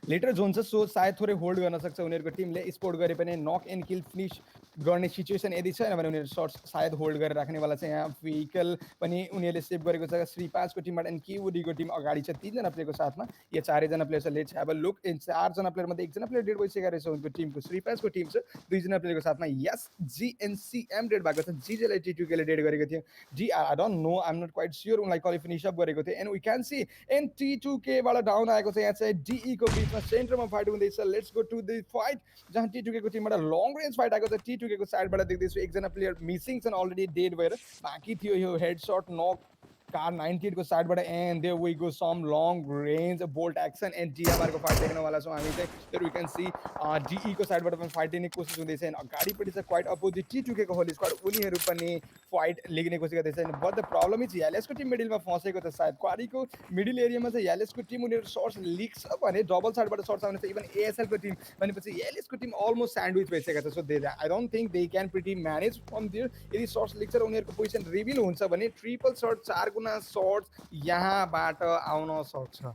लेटर जोन छ सो सायद थोरै होल्ड गर्न सक्छ उनीहरूको टिमले स्पोर्ट गरे पनि नक एन्ड किल फिनिश गर्ने सिचुएसन यदि छैन भने उनीहरू सर्ट्स सायद होल्ड गरेर राख्नेवाला चाहिँ यहाँ भेहिकल पनि उनीहरूले सेभ गरेको छ 3-5 को टिमबाट एन्ड KODको टिम अगाडि छ 3जना प्लेयरको साथमा यो 4जना प्लेयर छ let's have a look in 4जना प्लेयरमध्ये एकजना प्लेयर डेड भइसकेको रहेछ उनको टिमको 3-5 को टिम छ 2जना प्लेयरको साथमा यस GNCM डेड भएको छ जीजेलाई T2Kले डेड गरेको थियो जी I don't know I am not quite sure उनलाई कहिले फिनिश अप गरेको थियो and we can see and T2Kबाट डाउन आएको छ यहाँ चाहिँ DE को बिचमा सेन्टरमा फाइट हुँदैछ let's go to the fight जहाँ T2Kको टिमबाट लङ रेन्ज फाइट आएको छ T2Kको साइडबाट देख्दैछु एकजना प्लेयर मिसिङ छन् अलरेडी डेड भएर बाँकी थियो यो हेडसट नक कार 98 को साइडबाट and there we go some long range bolt action and DMR को फाइट देख्नवाला छौँ हामी चाहिँ there we can see DE को साइडबाट पनि फाइट लिने कोसिस हुँदैछ एन्ड अगाडिपट्टि चाहिँ क्वाइट अपोजिट T2Kको होल स्क्वाड उनीहरू पनि फाइट लिने कोसिस गर्दैछ बट द प्रब्लम इज यालेसको टिम मिडलमा फसेको छ सायद क्वारीको मिडल एरियामा चाहिँ यालेसको टिम उनीहरू सर्ट्स लिक्स भने डबल साइडबाट सर्ट्स आउने छ इभन ASLको टिम भनेपछि यालेसको टिम अलमोस्ट स्यान्डविच भइसकेको छ so they I don't think they can pretty manage from there यदि सर्ट्स लिक्स र उनीहरूको पोजिसन रिभिल हुन्छ भने ट्रिपल सर्ट 4 गुना सर्ट्स यहाँबाट आउन सक्छ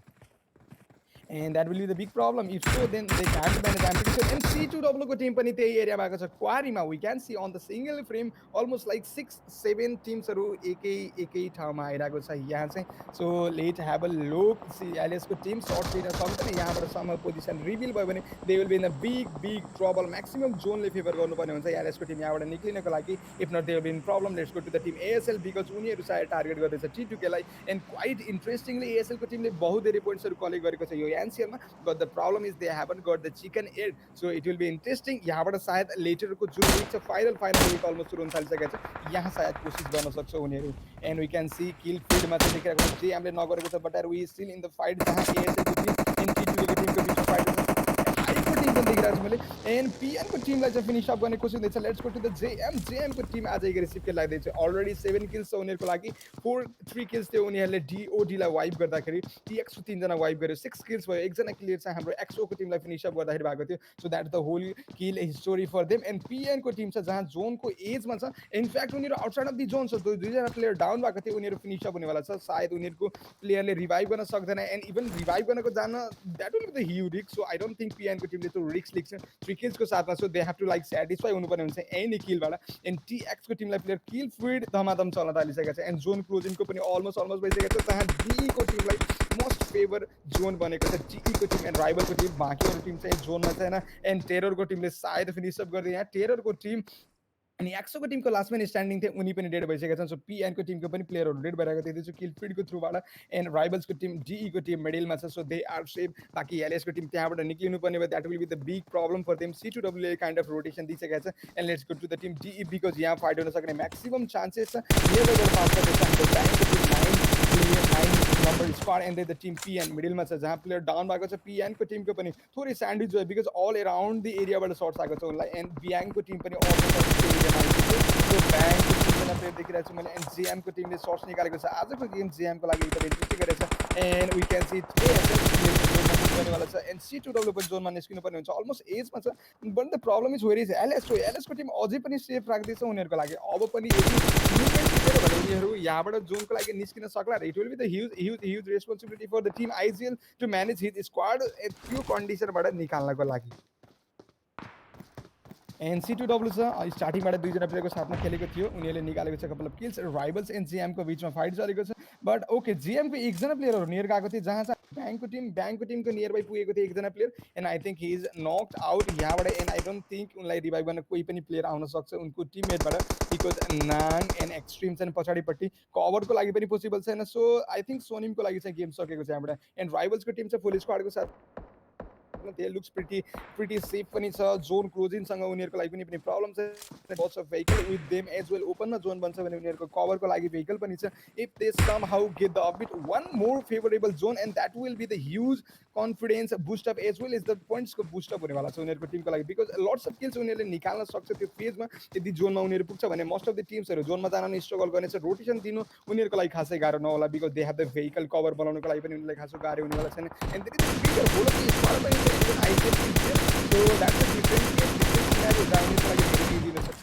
and that will be the big problem. If so, then they can't manage. I'm pretty sure. And C2W को team पनि त्यही area मा छ क्वारीमा. We can see on the single frame almost like 6-7 teamsहरू एकै ठाउँमा आइरहेको छ यहाँ चाहिँ. So let's have a look. See LS को team short लिन सक्दैन. यहाँबाट सम्म position reveal भयो भने they will be in a big trouble. Maximum zone ले favor गर्नुपर्ने हुन्छ LS को team यहाँबाट निक्लिनको लागि. If not, they will be in problem. Let's go to the team ASL because उनीहरू सायद टार्गेट गर्दैछ T2K लाई. And quite interestingly ASL को टिमले बहुत धेरै पोइन्ट्सहरू कलेक्ट गरेको छ यो NCL मा, but the problem is they haven't got the chicken egg. So it will be interesting. यहाँबाट सायद लेटरको जुन विक छ फाइनल विक अलमोस्ट सुरु हुन थालिसकेको छ. यहाँ सायद कोसिस गर्न सक्छ उनीहरू. And we can see kill feedमा चाहिँ देखिरहेको छ जे हामीले नगरेको छ, but are we still in the fight जहाँ ASL को टिम and T2K को टिमको बिचमा फाइट छ. देखिरहेको छु मैले. एन्ड PN को टिमलाई चाहिँ फिनिश अप गर्ने कोसिस हुँदैछ. Let's go to the JM को टिम आज एग्रेसिभ खेल लाग्दैछ. अलरेडी 7 किल्स छ उनीहरूको लागि. 3 किल्स थियो उनीहरूले DOD लाई वाइप गर्दाखेरि. TX को 3 जना वाइप गर्यो. 6 किल्स भयो. एकजना क्लियर चाहिँ हाम्रो XO को टिमलाई फिनिश अप गर्दाखेरि भएको थियो. So that the whole kill history for them. And PN को टिम छ जहाँ जोनको एजमा छ. इनफ्याक्ट उनीहरू आउटसाइड अफ द जोन छ. दुईजना प्लेयर डाउन भएको थियो. उनीहरू फिनिश अप हुनेवाला छ. सायद उनीहरूको प्लेयरले रिभाइभ गर्न सक्दैन. एन्ड इभन रिभाइभ गर्नको जान that will be the huge risk. So I don't think PN को टिमले त्यो रिस्क लिन्छ 3 किल्स को साथमा. So they have to like satisfy हुनुपर्ने हुन्छ एनी किलबाट. एन्ड TX को टिमलाई प्लेयर किल फिड धमाधम चल्न थालिसकेको छ. एन्ड जोन क्लोजिङको पनि अलमोस्ट भइसकेको छ. जहाँ DE को टिमलाई मोस्ट फेभर जोन बनेको छ. DE को टिम एन्ड राइभल को टिम. बाँकी अरू टिम चाहिँ जोनमा छैन. एन्ड टेररको टिमले सायद फिनिस अप गर्दै. यहाँ टेररको टिम अनि एक्सो को टिमको लास्ट मैन स्ट्यान्डिङ थियो उनी पनि डेड भइसकेका छन्. सो PN को टिमको पनि प्लेयरहरू डेड भइरहेको थियो त्यो किल फिडको थ्रुबाट. एन्ड राइभल्सको टिम DE को टिम मिडलमा छ. So they are safe. बाँकी LS को टिम त्यहाँबाट निक्लिनु पर्ने भयो. That will be the big problem for them. C2W ले काइन्ड अफ रोटेसन दिइसकेको छ. And let's go to the team DE because यहाँ फाइट हुन सक्ने म्याक्सिमम चान्सेस छ. नेभर पास गर्दैछ हाम्रो ब्याङ्कको team 9 number squad. And the team PN मिडलमा छ जहाँ प्लेयर डाउन भएको छ. PN को टिमको पनि थोरै स्यान्डविच भयो बिकज अल एराउन्ड द एरियाबाट सर्ट्स आएको छ उनलाई. एन्ड ब्याङ्कको टिम पनि अलमोस्ट एरियामा आइसक्यो. सो ब्याङ्कको टिमजना प्लेयर देखिरहेको छु मैले. एन्ड JM को टिमले सर्ट्स निकालेको छ. आजको गेम JM को लागि एकदम इन्ट्रेस्टिङ गरेछ. एन्ड वी क्यान सी गर्नेवाला छ. एन्ड C2W पनि जोनमा निस्किनु पर्ने हुन्छ. अलमोस्ट एजमा छ. But the problem is where is LS. LS को टिम अझै पनि सेफ राख्दैछ उनीहरूको लागि. अब पनि मुभमेन्ट दिएर भने उनीहरू यहाँबाट जोनको लागि निस्किन सक्ला. It will be the huge responsibility for the team IGL to manage his squad त्यो कन्डिसनबाट निकाल्नको लागि. एन्ड C2W छ स्टार्टिङबाट दुईजना प्लेयरको साथमा खेलेको थियो. उनीहरूले निकालेको छ couple of kills. Rivals and JM को बिचमा फाइट चलेको छ. बट ओके JM को एकजना प्लेयरहरू नियर गएको थियो जहाँ चाहिँ ब्याङ्कको टिमको नियर बाई पुगेको थियो एकजना player. And I think he is knocked out यहाँबाट. एन्ड आई डोन्ट थिङ्क उनलाई रिभाइभ गर्न कोही पनि प्लेयर आउन सक्छ उनको टिममेटबाट बिकज नाङ एन्ड एक्सट्रिम चाहिँ पछाडिपट्टि कभरको लागि पनि पोसिबल छैन. सो आई थिङ्क सोनिमको लागि चाहिँ गेम सकेको छ यहाँबाट. एन्ड राइभल्सको टिम चाहिँ फुल स्क्वाडको साथ they looks pretty safe पनि छ. जोन क्लोजिङसँग उनीहरूको लागि पनि प्रब्लम छ. lots of vehicle with them as well. ओपनमा जोन बन्छ भने उनीहरूको कभरको लागि vehicle पनि छ. if they somehow get the upbeat one more favorable zone and that will be the huge confidence boost up as well as the points को boost up हुनेवाला छ उनीहरूको टिमको लागि because lots of kills उनीहरूले निकाल्न सक्छ त्यो फेजमा. यदि जोनमा उनीहरू पुग्छ भने मोस्ट अफ द टिम्सहरू जोनमा जान नि स्ट्रगल गर्नेछ. रोटेसन दिनु उनीहरूको लागि खासै गाह्रो नहोला because they have the vehicle cover बनाउनको लागि पनि उनीहरूलाई खासो गाह्रो हुनेवाला छैन. And there is bigger whole of squad पनि छ even IGL team here. So that's a different scenario जाउनेको लागि धेरै दिन सक्छ.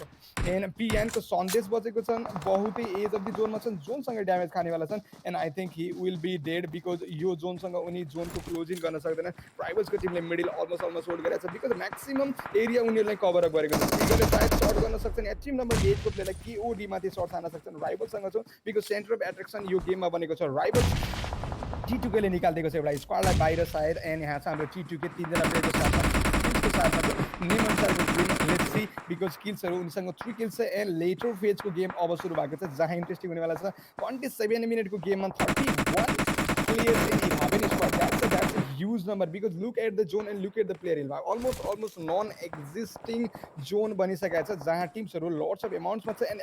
एन्ड PN को सन्देश बजेको छन्. बहुतै एज अफ द जोनमा छन्. जोनसँग ड्यामेज खानेवाला छन्. And I think he will be dead because यो जोनसँग उनी जोनको क्लोजिङ गर्न सक्दैन. राइभल्सको टिमले मिडल अलमोस्ट होल्ड गरेको छ बिकज म्याक्सिमम एरिया उनीहरूले कभर अप गरेको छ. उनीहरूले सायद सर्ट गर्न सक्छन्. या टिम नम्बर 8 को प्लेयरलाई KOD माथि सर्ट हान्न सक्छन्. राइभल्ससँग छ बिकज सेन्टर अफ एट्र्याक्सन यो गेममा बनेको छ. राइभल्स T2K ले निकालिदिएको छ एउटा स्क्वाडलाई बाहिर सायद. एन्ड यहाँ छ हाम्रो T2K 3 जना प्लेयरको साथमा लेट्स सी बिकज किल्सहरू उनीसँग 3 किल्स छ. एन्ड लेटर फेजको गेम अब सुरु भएको छ जहाँ इन्ट्रेस्टिङ हुनेवाला छ. 27 मिनटको गेममा 31 players in 11 squad. That's a huge number because look at the zone and look at the player in almost non-existing zone बनिसकेको छ जहाँ टिम्सहरू lots of amounts मा छ. एन्ड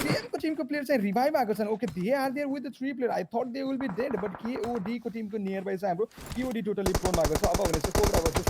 JM को टिमको प्लेयर चाहिँ रिभाइभ भएको छन्. Okay they are there with the 3 player. I thought they will be dead but KOD को टिमको नियर बाई चाहिँ हाम्रो KOD टोटली प्रोन भएको छ. अब भने चाहिँ कोब्रा भर्सेस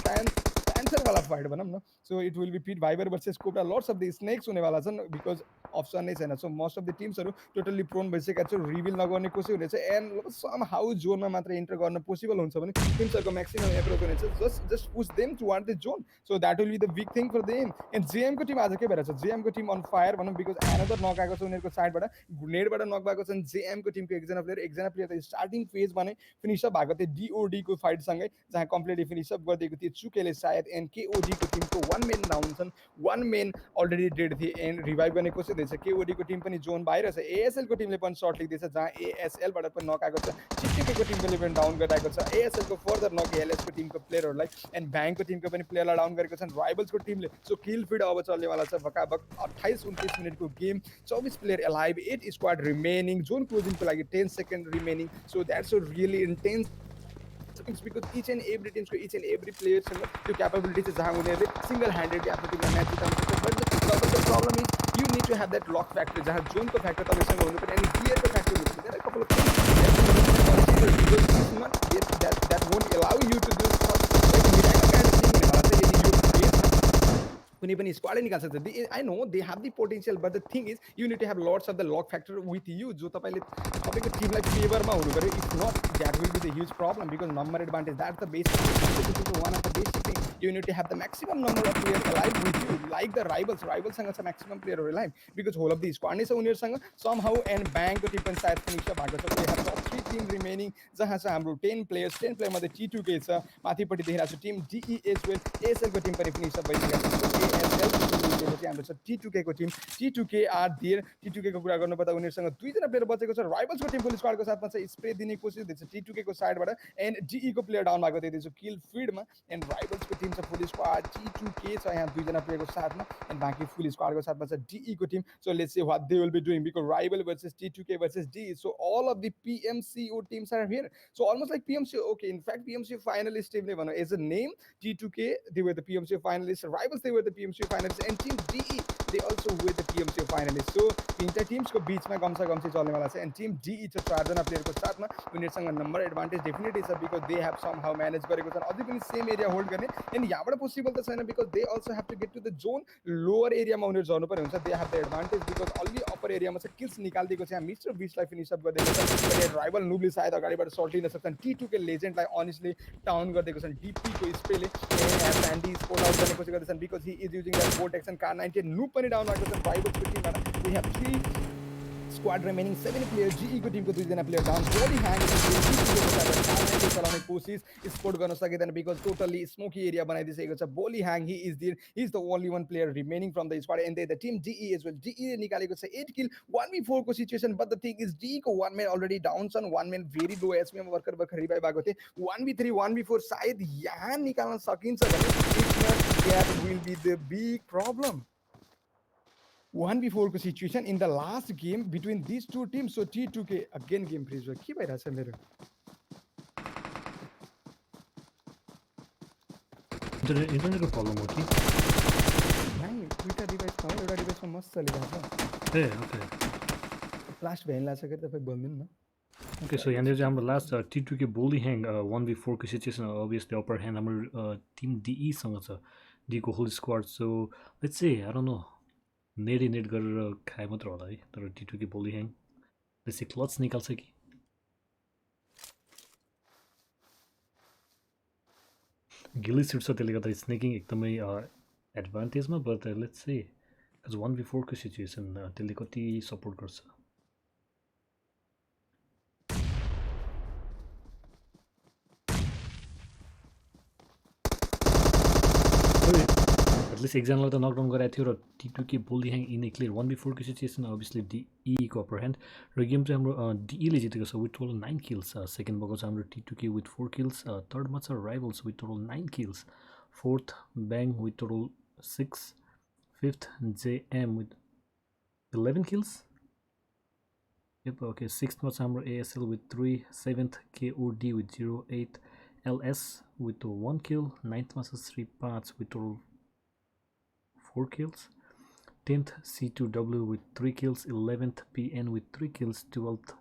प्रेसर वाला फाइट भनौँ न so it will be pit viper versus Cobra lots of the snakes हुनेवाला छन् बिकज अप्सन नै छैन सो मोस्ट अफ द टिम्सहरू टोटल्ली प्रोन भइसकेका छ रिभिल नगर्ने कोसिस हुनेछ एन्ड सम हाउ जोनमा मात्र इन्टर गर्न पोसिबल हुन्छ भने टिम्सहरूको म्याक्सिमम एप्रोच हुनेछ just push them toward the zone so that will be the big thing for them and जेएमको टिम आज के भइरहेको छ जेएमको टिम अन फायर भनौँ बिकज एनदर नक आएको छ उनीहरूको साइडबाट नेटबाट नक भएको छन् जेएमको टिमको एकजना प्लेयर त स्टार्टिङ फेजमा नै फिनिसअप भएको थियो डिओडीको फाइटसँगै जहाँ कम्प्लिटली फिनिसअप गरिदिएको थियो चुकेले सायद एन्ड केओडीको टिमको वान मेन डाउन छन् वान मेन अलरेडी डेड थिए एन्ड रिभाइभ गर्ने कोसिस हुँदैछ केओडीको टिम पनि जोन बाहिर छ एएसएलको टिमले पनि सर्ट लिँदैछ जहाँ एएसएलबाट पनि नक आएको छ टिटीकेको टिमले पनि डाउन गरिरहेको छ एएसएलको फर्दर नक एलएसको टिमको प्लेयरहरूलाई एन्ड ब्याङ्कको टिमको पनि प्लेयरलाई डाउन गरेको छन् राइबल्सको टिमले सो किल फिड अब चल्नेवाला छ भकाभक 28-29 मिनटको game 24 player alive 8 squad remaining zone क्लोजिङको लागि 10 second remaining so that's a really intense because each and every team each and every player त्यो capability चाहिँ जहाँ उनीहरूले सिंगल ह्यान्डेडली आफ्नो टिमलाई म्याच जिताउन सक्छ but the problem is you need to have that lock factor जहाँ जोनको factor तपाईँसँग हुनु पर्ने अनि गियरको फ्याक्टर हुनु पर्ने there are a couple of things that won't allow you to do such like miracle kind of thing भनेर चाहिँ यदि यो कुनै पनि स्क्वाडै निकाल्छ सक्छ I know they have the potential but the thing is you need to have lots of the luck factor with you जो तपाईँले तपाईँको टिमलाई फेभरमा हुनु पऱ्यो if not that will be the huge problem because number advantage that the basic one of the basic thing you need to have the maximum number of player live with you like the राइबल्ससँग छ maximum प्लेयरहरू live because whole of the squad नै छ उनीहरूसँग somehow and ब्याङ्कको team पनि सायद finish भएको छ they have top 3 team remaining जहाँ चाहिँ हाम्रो 10 प्लेयर मध्ये TUKÜ छ माथिपट्टि देखिरहेको छ टिम DES वेल एएसएलको टिम पनि फिनिस भइसकेको छ हाम्रो छ TUKÜ को team TUKÜ are there TUKÜ को कुरा गर्नुपर्दा उनीहरूसँग दुईजना प्लेयर बचेको छ राइबल्सको टिम फुल स्क्वाडको साथमा चाहिँ स्प्रे दिने कोसिस हुँदैछ TUKÜ को साइडबाट एन्ड GE को प्लेयर डाउन भएको देख्दैछु किल फिडमा एन्ड राइबल्सको टिम छ फुल स्क्वाड TUKÜ छ यहाँ दुईजना प्लेयरको साथमा एन्ड बाँकी फुल स्क्वाडको साथमा छ DE को team so let's see what they will be doing because राइबल versus TUKÜ versus DE so all of the PMCO teams are here so almost like PMCO okay in fact PMCO finalist team ne bhanau as a name TUKÜ they were the PMCO finalists rivals they were the PMCO finalists and team DE they also were the PMCO finalists so तीनटा टिम्सको बीचमा गम्सी चल्नेवाला छ and team DE छ चारजना प्लेयरको साथमा उनीहरूसँग number advantage definitely छ because they have somehow manage गरेको छन् अझै पनि सेम एरिया होल्ड गर्ने एन्ड यहाँबाट पोसिबल त छैन because they also have to get to the zone lower एरियामा उनीहरू जानु पर्ने हुन्छ they have the advantage because अलि अप्पर एरियामा चाहिँ किल्स निकालिदिएको छ यहाँ मिस्टर बिस्टलाई फिनिसअप गरिदिएको छ राइबल नुबले सायद अगाडिबाट सर्ट लिन सक्छन् TUKÜ लेजेन्डलाई अनेस्टली टाउन गरिदिएको छन् DPको स्प्रेले एन्डी स्पोर्ट आउट गर्ने कोसिस गर्दैछन् because he is using that bolt action car 90 नुब पनि डाउन भएको छन् राइबल्सको टिमबाट we have 3 squad remaining 7 players GE को टिमको दुईजना प्लेयर डाउन बडी ह्याङ चलाउने कोसिस स्पोर्ट गर्न सकेदैन बिकज टोटल्ली स्मोकी एरिया बनाइदिइसकेको छ बोली ह्याङ he is the only one player remaining from the squad and the team DE as well DE निकालेको छ 8 किल 1v4 को situation but the thing is DE को वान मैन अलरेडी डाउन छन् one man very low एचपीमा भर्खर revive भएको थियो 1v3 1v4 सायद यहाँ निकाल्न सकिन्छ भने if not that will be the big problem 1v4 को situation in the last game between these two teams so TUKÜ again game freeze भयो के भइरहेछ मेरो इन्टरनेटको प्रब्लम हो कि नाइ दुईटा डिभाइसमा हो एउटा डिभाइसमा मस्त चलिरहेछ ए ओके लास्ट भ्यान लाग्छ कि तपाईँ बोल्दिनु न ओके सो यहाँनिर चाहिँ हाम्रो लास्ट TUKÜ बोली ह्याङ 1v4 को सिचुएसन अभियसली अप्पर ह्यान्ड हाम्रो टिम DE सँग छ D को whole squad so let's say I don't know नेट गरेर खाए मात्र होला है तर TUKÜ बोली ह्याङ त्यसै क्लच निकाल्छ कि गिली सिट छ त्यसले गर्दा स्नेकिङ एकदमै एडभान्टेजमा but let's say as 1v4 को सिचुएसन त्यसले कति सपोर्ट गर्छ एटलिस्ट एकजनालाई त नकडाउन गराएको थियो र TUKÜ बोली hang in A clear 1v4 को सिचुएसन अभियसली DE को अप्पर ह्यान्ड र गेम चाहिँ हाम्रो DE ले जितेको छ विथ टोटल 9 किल्स सेकेन्ड भएको छ हाम्रो TUKÜ विथ 4 किल्स थर्डमा छ Rivals with total 9 kills fourth Bang with total 6 fifth JM with 11 kills yup okay सिक्स्थमा छ हाम्रो ASL with 3 seventh KOD with 0 8 LS with 1 kill नाइन्थमा छ SHREE 5 with total 4 kills, 10th C2W with 3 kills, 11th PN with 3 kills, 12th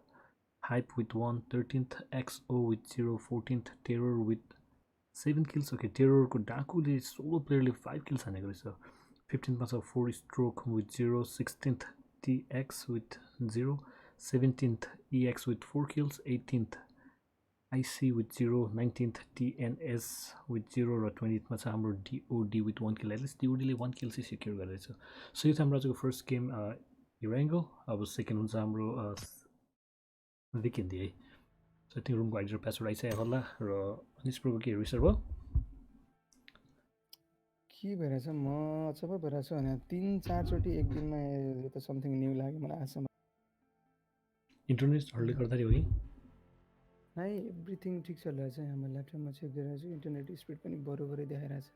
Hype with 1, 13th XO with 0, 14th Terror with 7 kills. Okay, टेररको डाकुले solo प्लेयरले 5 kills हानेको रहेछ. 15th मा छ 4 stroke with 0, 16th TX with 0, 17th EX with 4 kills, 18th IC with 0, 19th TNS with 0 र 20th मा छ हाम्रो DOD with 1 kill. At least DOD ले 1 kill चाहिँ सेक्युर गरेछ. सो यो त हाम्रो आजको फर्स्ट गेम इराङ्गल. अब सेकेन्ड हुन्छ हाम्रो विकेन्डी है. सो आई थिङ्क रुमको आइडी र पासवर्ड आइसकेको होला र निस्प्रोको के रिसर्च भयो के भइरहेछ म अचम्म भइरहेछ भने 3-4 चोटि एक दिनमा यो त समथिङ न्यू लाग्यो मलाई आजसम्म. इन्टरनेटहरूले गर्दाखेरि हो कि नै एभ्रिथिङ ठिक चलिरहेछ. हाम्रो ल्यापटपमा चेक गरिरहेको छु इन्टरनेट स्पिड पनि बरोबरै देखाइरहेछ.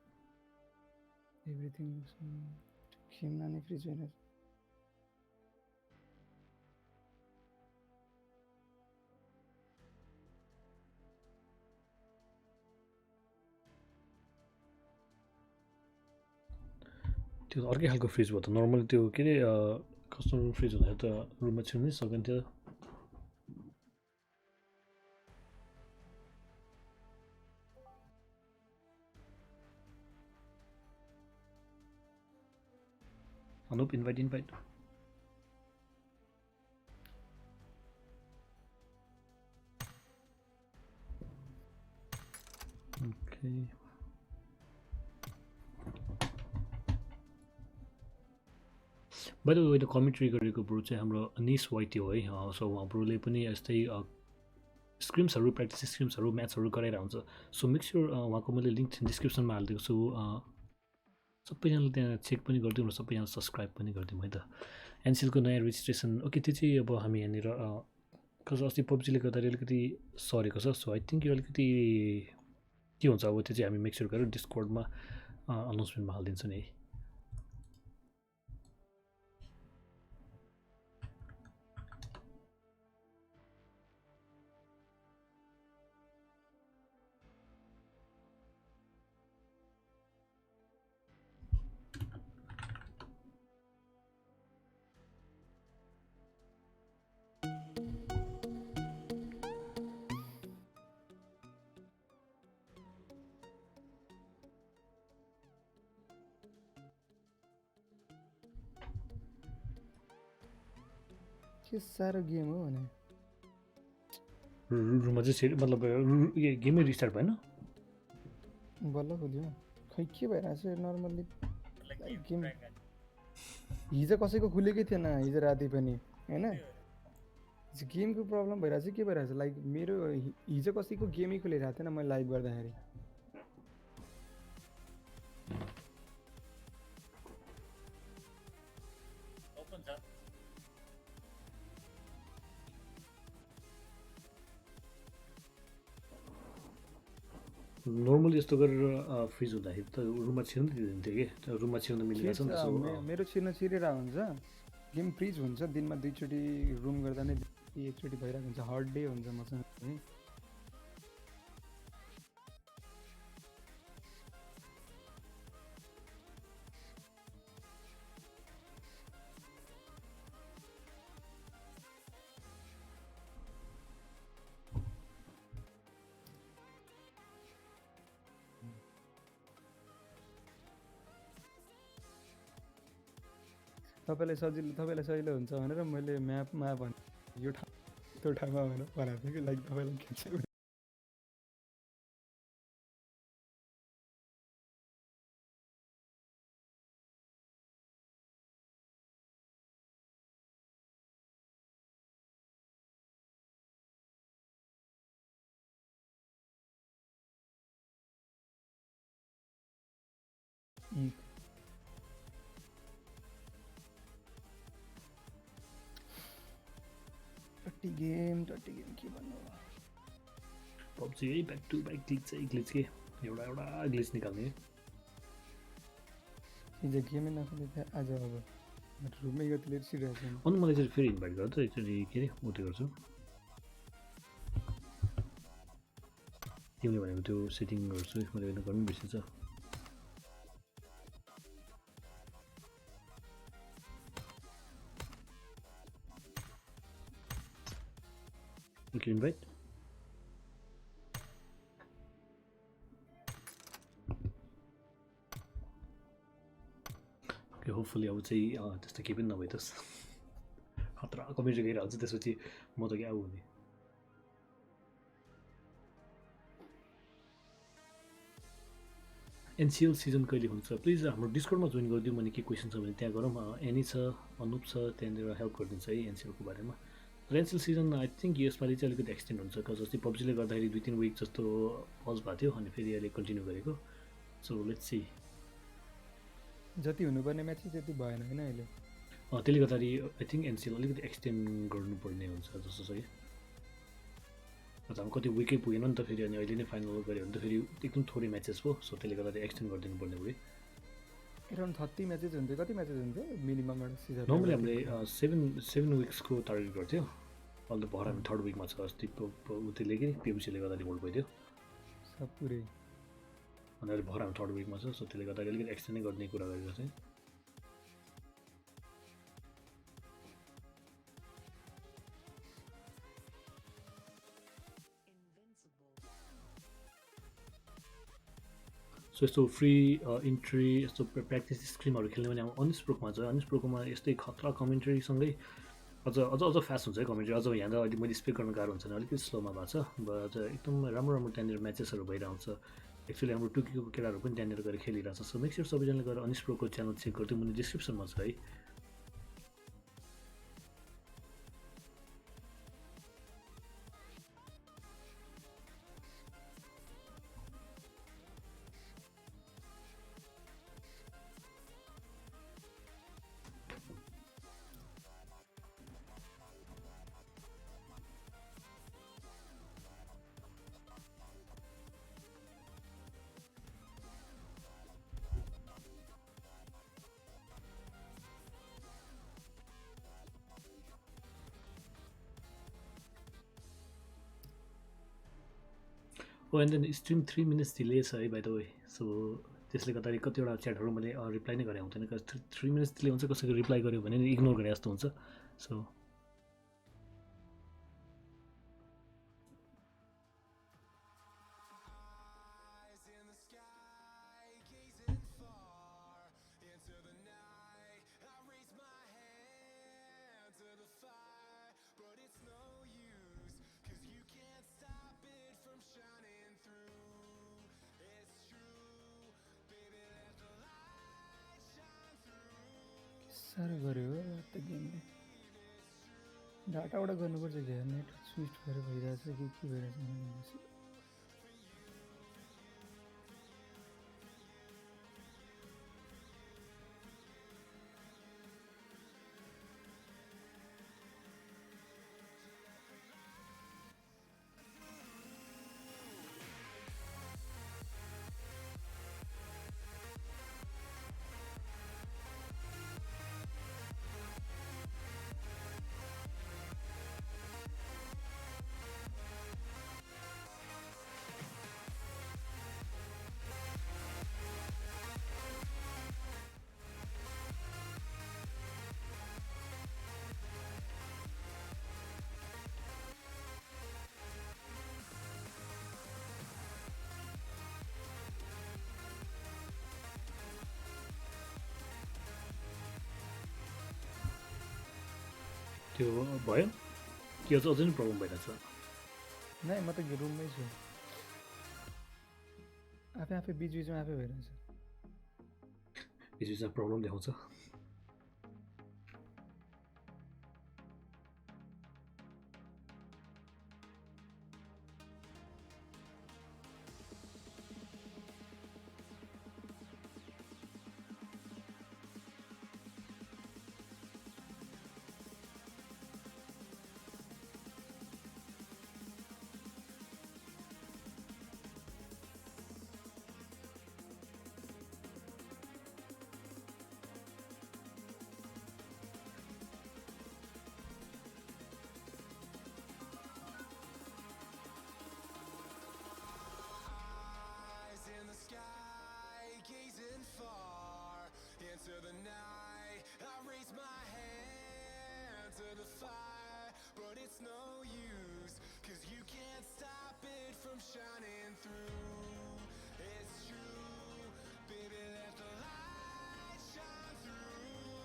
एभ्रिथिङ गेममा नै फ्रिज भइरहेछ. त्यो अर्कै खालको फ्रिज भयो त. नर्मली त्यो के अरे कस्टमर फ्रिज हुँदाखेरि त रुममा छिर्नै सकिन्थ्यो. AnnOop invite. Okay. By the way, the commentary गरेको ब्रो चाहिँ हाम्रो अनिस वाइटी हो है. सो उहाँ ब्रोले पनि यस्तै स्क्रिम्सहरू प्र्याक्टिस स्क्रिम्सहरू म्याचहरू गराइरहेको हुन्छ. सो मेक स्योर उहाँको मैले लिङ्क डिस्क्रिप्सनमा हालिदिएको छु. सबैजनाले त्यहाँ चेक पनि गरिदिउँ र सबैजना सब्सक्राइब पनि गरिदिउँ है त. एनसिएलको नयाँ रेजिस्ट्रेसन ओके त्यो चाहिँ अब हामी यहाँनिर कज अस्ति पब्जीले गर्दाखेरि अलिकति सरेको छ. सो आई थिङ्क यो अलिकति के हुन्छ अब त्यो चाहिँ हामी मेक स्योर गरेर डिस्कर्डमा अनाउन्समेन्टमा हालिदिन्छौँ नि है. के साह्रो गेम हो भने रुममा चाहिँ मतलब गेमै रिस्टार्ट भएन बल्ल खोल्यो. खै के भइरहेछ नर्मल्ली गेम हिजो कसैको खुलेकै थिएन हिजो राति पनि हैन. गेमको प्रब्लम भइरहेछ के भइरहेछ लाइक मेरो हिजो कसैको गेमै खुलिरहेको थिएन मैले लाइभ गर्दाखेरि. नर्मली यस्तो गरेर फ्रिज हुँदाखेरि त रुममा छिर्नु दिँदैन थियो कि. रुममा छिर्नु मिलेको छ नि त. मेरो छिरिरहेको हुन्छ. गेम फ्रिज हुन्छ दिनमा 2 चोटि रुम गर्दा नै एकचोटि भइरहेको हुन्छ. हट डे हुन्छ मसँग है. तपाईँलाई सजिलो हुन्छ भनेर मैले म्यापमा भने यो ठाउँ त्यो ठाउँमा भनेर भनेको थिएँ कि लाइक तपाईँलाई के चाहिँ डटी गेम के भन्नु. पब्जी है ब्याक टु ब्याक ग्लिच के एउटा ग्लिच निकाल्ने. हिजो गेमै नखेल्ने थिएँ आज अब रुममै गतिले छिरिरहेको छु. अनि मलाई चाहिँ फेरि इन्भाइट गर्छ एकचोटि के अरे म त्यो गर्छु. तिमीले भनेको त्यो सेटिङ गर्छु मैले गर्नु बिर्सेछ. Okay, invite. होपफुली अब चाहिँ त्यस्तो केही पनि नभइदियोस् खतरा कमेन्ट्री गरिहाल्छ त्यसपछि म त क्या हुने NCL सिजन कहिले हुन्छ प्लिज हाम्रो डिस्कर्डमा जोइन गरिदिउँ भने के क्वेसन छ भने त्यहाँ गरौँ एनी छ अनुप छ त्यहाँनिर हेल्प गरिदिन्छ है NCLको बारेमा र NCL सिजन आई थिङ्क यसपालि चाहिँ अलिकति एक्सटेन्ड हुन्छ जस्तै पब्जीले गर्दाखेरि 2-3 विक जस्तो पज भएको थियो अनि फेरि अहिले कन्टिन्यू गरेको सो लेट्स सी जति हुनुपर्ने म्याच त्यति भएन हैन अहिले त्यसले गर्दाखेरि आई थिङ्क NCL अलिकति एक्सटेन्ड गर्नुपर्ने हुन्छ जस्तो छ कि अब कति विकै पुगेन नि त फेरि अनि अहिले नै फाइनल गऱ्यो भने त फेरि एकदम थोरै म्याचेस भयो सो त्यसले गर्दाखेरि एक्सटेन्ड गरिदिनु पर्ने भयो अराउन्ड 30 म्याचेस हुन्थ्यो कति म्याचेस हुन्थ्यो मिनिमम एउटा सिजन नर्मली हामीले 7 विक्सको टार्गेट गर्थ्यो अहिले त भर्खर हामी 3rd विकमा छ अस्ति उतिले कि PUBGले गर्दाखेरि होल्ड भइदियो सब पुरै अनि अहिले भर्खर हामी 3rd विकमा छ सो त्यसले गर्दाखेरि अलिकति एक्सटेन्ड नै गर्ने कुरा गरेको चाहिँ सो यस्तो फ्री इन्ट्री यस्तो प्र्याक्टिस स्क्रिमहरू खेल्ने भने अब अनिस प्रोकोमा छ अनिस प्रोकोमा यस्तै खतरा कमेन्ट्रीसँगै अझ फास्ट हुन्छ है कमेन्ट्री अझ यहाँ त अहिले मैले स्पिक गर्न गाह्रो हुन्छ भने अलिकति स्लोमा भएको छ बट एकदम राम्रो राम्रो त्यहाँनिर म्याचेसहरू भइरहेको छ एक्चुअली हाम्रो टुकीको केटाहरू पनि त्यहाँनिर गएर खेलिरहेको छ सो नेक्स्ट इयर सबैजनाले गएर अनिस प्रोको च्यानल चेक गरिदिउँ मुनि डिस्क्रिप्सनमा छ है Oh, and then stream 3 minutes delay छ है by the way so त्यसले गर्दाखेरि कतिवटा च्याटहरू मैले रिप्लाई नै गरे हुँदैन 3 minutes delay हुन्छ कसैको रिप्लाई गर्यो भने इग्नोर गरे जस्तो हुन्छ सो साह्रो गऱ्यो हो त्यो गेमले डाटाबाट गर्नुपर्छ क्या नेट स्विच भएर भइरहेछ कि के भइरहेछ त्यो भयो कि अझै नै प्रब्लम भइरहेछ नै म त रुममै छु आफै बिचबिचमा आफै भइरहेछ बिचबिचमा प्रब्लम देखाउँछ into the night. I raise my hand to the fire, but it's no use, 'cause you can't stop it from shining through. It's true, baby, let the light shine through.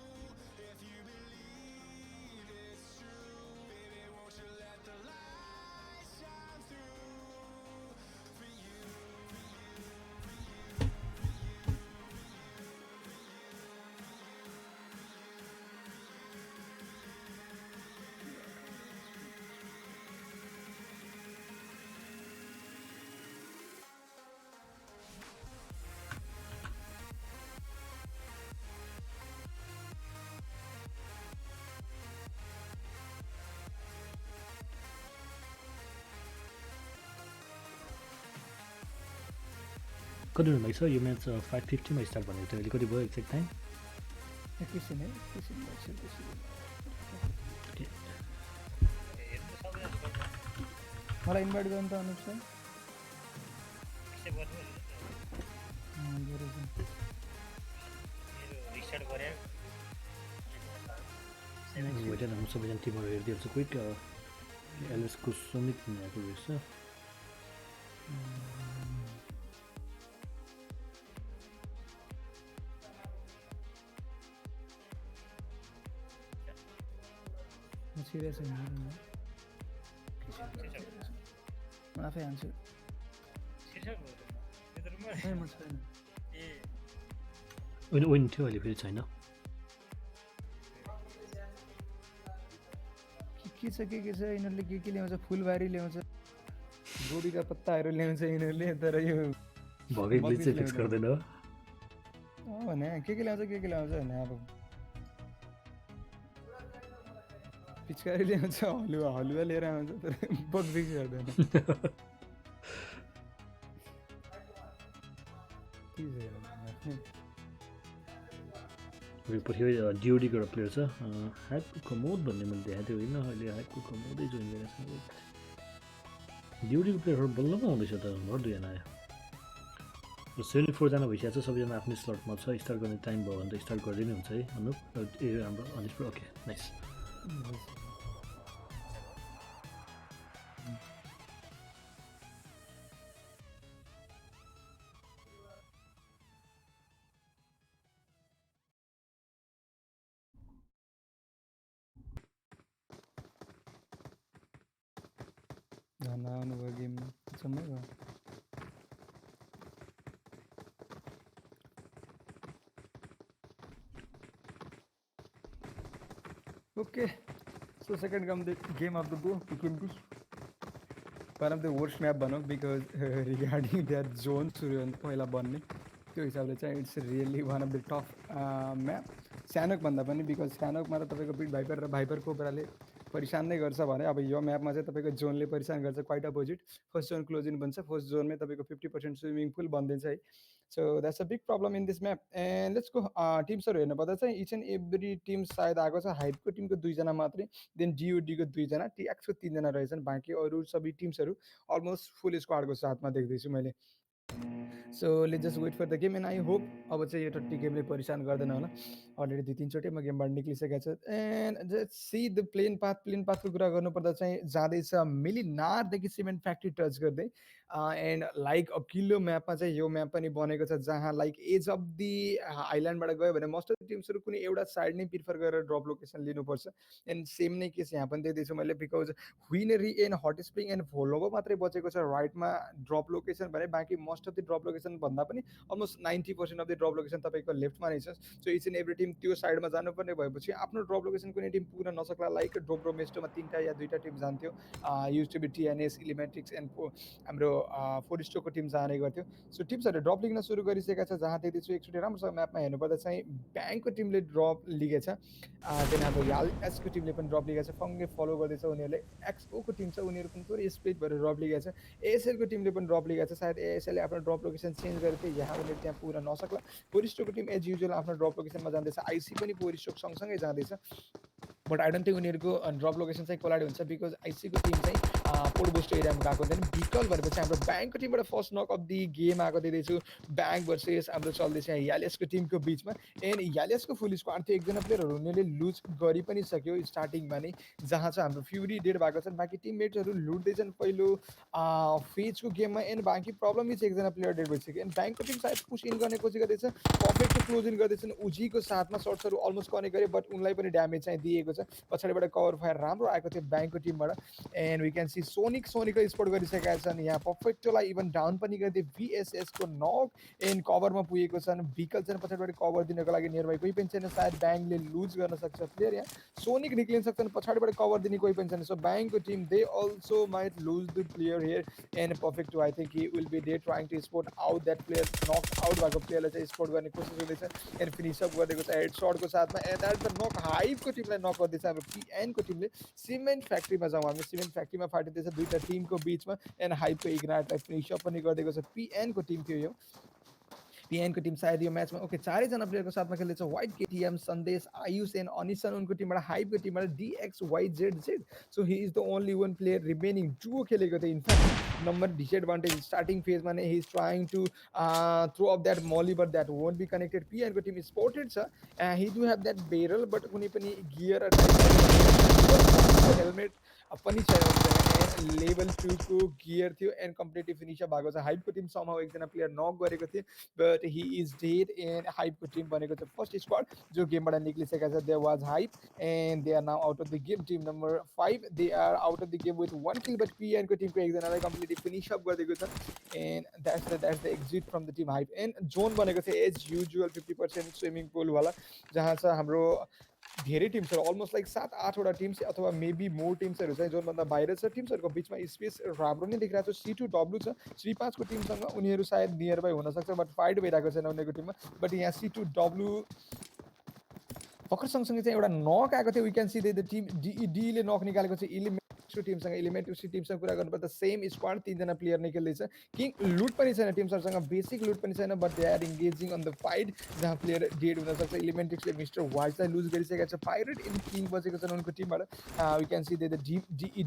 कति हुनुभएको छ यो match 5:50 मा start भनेको थियो अहिले कति भयो एक्ज्याक्ट टाइम एकैछिन है एकैछिन एकैछिन मलाई इन्भाइट गर्नु त अनुप सर वेट म सबैजना टिमहरू हेरिदिइहाल्छु क्विक एलएसको सुमित यहाँको रहेछ सिरियस म आफै हान्छु म छैन विन थियो अहिले फेरि छैन के छ यिनीहरूले के ल्याउँछ फुलबारी ल्याउँछ गोबीका पत्ताहरू ल्याउँछ यिनीहरूले तर यो भगै ग्लिच चाहिँ फिक्स गर्दैन हो भने के ल्याउँछ भने अब पिचकारी ल्याउँछ हलुवा लिएर आउँछ तर बग फिक्स गर्दैन पछि डिओडीको एउटा प्लेयर छ ह्याकको कमोद भन्ने मैले देखाएको थिएँ होइन अहिले ह्याकको कमोदै जोइन गरेको छ डिओडीको प्लेयरहरू बल्ल पो आउँदैछ त भर दुईजना आयो र 74 जना भइसकेको छ सबैजना आफ्नो स्लटमा छ स्टार्ट गर्ने टाइम भयो भने त स्टार्ट गरिदिनै हुन्छ है अनुप ए हाम्रो अनिस ओके नाइस आउनुभयो गेममा जम्मै भयो okay so second game of the day became this one of the worst map भनौँ बिकज रिगार्डिङ द्याट जोन सुरु पहिला बन्ने त्यो हिसाबले चाहिँ it's really one of the tough map सानोक भन्दा पनि बिकज सानोकमा त तपाईँको बिट भाइपर र भाइपर कोब्राले परेसान नै गर्छ भने अब यो म्यापमा चाहिँ तपाईँको जोनले परेसान गर्छ quite opposite first zone closing बन्छ फर्स्ट जोनमै तपाईँको 50% स्विमिङ पुल बनिदिन्छ है so that's a big problem in this map and let's go टिम्सहरू हेर्नुपर्दा चाहिँ इच एन्ड एभ्री टिम सायद आएको छ हाइपको टिमको 2 जना मात्रै देन डिओडीको 2 जना टिएक्सको 3 जना रहेछन् बाँकी अरू सबै टिम्सहरू अलमोस्ट फुल स्क्वाडको साथमा देख्दैछु मैले so let's just wait for the game and I hope अब चाहिँ यो टट्टी गेमले परेसान गर्दैन होला अलरेडी 2-3 चोटि म गेमबाट निक्लिसकेको छ and just see the plane पाथको कुरा गर्नुपर्दा चाहिँ जाँदैछ मिलिनारदेखि सिमेन्ट फ्याक्ट्री टच गर्दै एन्ड लाइक अघिल्लो म्यापमा चाहिँ यो म्याप पनि बनेको छ जहाँ लाइक एज अफ दि आइल्यान्डबाट गयो भने मोस्ट अफ द टिम्सहरू कुनै एउटा साइड नै प्रिफर गरेर ड्रप लोकेसन लिनुपर्छ एन्ड सेम नै केस यहाँ पनि दिँदैछु मैले because winery and hot spring and भोलोभो मात्रै बचेको छ राइटमा ड्रप लोकेसन भने बाँकी most of the drop location भन्दा पनि almost 90% of the drop location तपाईँको लेफ्टमा नै छ so each and every team त्यो साइडमा जानुपर्ने भएपछि आफ्नो ड्रप लोकेसन कुनै टिम पुग्न नसक्ला लाइक डोब्रो मेस्टोमा 3टा या 2टा टिम जान्थ्यो युज टु बी टिएनएस इलिमेट्रिक्स एन्ड हाम्रो फोरिस्टोको टिम जाने गर्थ्यो सो टिम्सहरूले ड्रप लिग्न सुरु गरिसकेका छ जहाँ देख्दैछु एकचोटि राम्रोसँग म्यापमा हेर्नुपर्दा चाहिँ ब्याङ्कको टिमले ड्रप लिगेछ देन हाम्रो एसको टिमले पनि ड्रप लिगेछ फङ्गे फलो गर्दैछ उनीहरूले एक्सओको टिम छ उनीहरू पनि थोरै स्प्लिट भएर ड्रप लिगेछ एएसएलको टिमले पनि ड्रप लिगेछ सायद एएसएलले आफ्नो ड्रप लोकेसन चेन्ज गरेको थियो यहाँ उनीहरू त्यहाँ पुग्न नसक्ला फोरिस्टोको टिम एज युजुअल आफ्नो ड्रप लोकेसनमा जाँदैछ आइसी पनि फोरिस्टोक सँगसँगै जाँदैछ बट आई डोन्ट थिङ्क उनीहरूको ड्रप लोकेसन चाहिँ कोलाइड हुन्छ बिकज आइसीको टिम चाहिँ पोर्ट बुस्टर एरियामा गएको हुँदैन बिकल भनेपछि हाम्रो ब्याङ्कको टिमबाट first knock of the game आएको दिँदैछु ब्याङ्क भर्सेस हाम्रो चल्दैछ यालेसको टिमको बिचमा एन्ड यालेसको फुल स्क्वाड थियो एकजना प्लेयरहरू उनीहरूले लुज गरि पनि सक्यो स्टार्टिङमा नै जहाँ चाहिँ हाम्रो फ्युरी डेड भएको छन् बाँकी टिममेट्सहरू लुट्दैछन् पहिलो फेजको गेममा एन्ड बाँकी प्रब्लम चाहिँ एकजना प्लेयर डेड भइसक्यो एन्ड ब्याङ्कको टिम सायद पुस इन गर्ने कोसिस गर्दैछ पर्फेक्ट क्लोज इन गर्दैछन् उजीको साथमा सर्ट्सहरू अलमोस्ट कनेक्ट गरे बट उनलाई पनि ड्यामेज चाहिँ दिएको छ पछाडिबाट कभर फायर राम्रो आएको थियो ब्याङ्कको टिमबाट एन्ड वी क्यान सी सोनिकलाई स्पोर्ट गरिसकेका छन् यहाँ पर्फेक्टोलाई इभन डाउन पनि गरिदिए भिएसएसको नक एन्ड कभरमा पुगेको छन् भिकल चाहिँ पछाडिबाट कभर दिनको लागि नियर बाई कोही पनि छैन सायद ब्याङ्कले लुज गर्न सक्छ प्लेयर यहाँ सोनिक निक्लिन सक्छन् पछाडिबाट कभर दिने कोही पनि छैन सो ब्याङ्कको team they also might lose the player here and Perfecto I think he will be they trying to spot out that player knock out भएको प्लेयरलाई चाहिँ स्पोर्ट गर्ने कोसिस हुँदैछ एन्ड फिनिसअप गरिदिएको छ हेड सर्टको साथमा एन्ड द्याट द नक हाइभको टिमलाई नक गर्दैछ हाम्रो पिएनको टिमले सिमेन्ट फ्याक्ट्रीमा जाउँ हामी सिमेन्ट फ्याक्ट्रीमा फाटिँदैछ दुईवटा टिमको बिचमा एन्ड हाइभको इग्नाइटलाई फिनिसअप पनि गरिदिएको छ पिएनको टिम थियो यो पिएनको टिम सायद यो म्याचमा ओके चारैजना प्लेयरको साथमा खेल्दैछ व्हाइट केटीएम सन्देश आयुष एन्ड अनिसन उनको टिमबाट हाइपको टिमबाट DXYZZ so he is the only one player remaining duo खेलेको थियो इनफ्याक्ट नम्बर डिसएडभान्टेज स्टार्टिङ फेजमा नै he is trying to throw off that molly but that won't be connected पिएनको टिम स्पोर्टेड छ he do have that barrel but कुनै पनि gear helmet पनि छैन लेभल 2 को गियर थियो एन्ड कम्प्लिटली फिनिस भएको छ हाइपको टिम समहाउ एकजना प्लेयर नक गरेको थियो but he is dead and हाइपको टिम बनेको छ फर्स्ट स्क्वाड जो गेमबाट निक्लिसकेका छ they was hype and they are now out of the game team number 5 they are out of the game with 1 kill but पिएनको टिमको एकजनालाई कम्प्लिटली फिनिस अप गरिदिएको छ and that's the exit from the team hype and zone बनेको थियो as usual 50% swimming Pulwama जहाँ चाहिँ हाम्रो धेरै टिम्सहरू अलमोस्ट लाइक 7-8वटा टिम्स अथवा मेबी मोर टिम्सहरू चाहिँ जोनभन्दा बाहिर छ टिम्सहरूको बिचमा स्पेस राम्रो नै देखिरहेको छ C2W छ C5 को टिमसँग उनीहरू सायद नियर बाई हुनसक्छ बट फाइट भइरहेको छैन उनीहरूको टिममा बट यहाँ C2W भर्खर सँगसँगै चाहिँ एउटा नक आएको थियो we can see the team डीले नक निकालेको छ इलिमेन्ट्स टिमसँग इलिमेन्ट्स टिमसँग कुरा गर्नुपर्दा सेम स्क्वाड 3जना प्लेयर नै खेल्दैछ किङ लुट पनि छैन टिमसँग बेसिक लुट पनि छैन but they are engaging on the fight जहाँ प्लेयर डेड हुनसक्छ इलिमेन्ट्रिक्सले मिस्टर वाइजलाई लुज गरिसकेका छ पाइरेट इन किङ बसेको छन् उनको टिमबाट वी क्यान सी द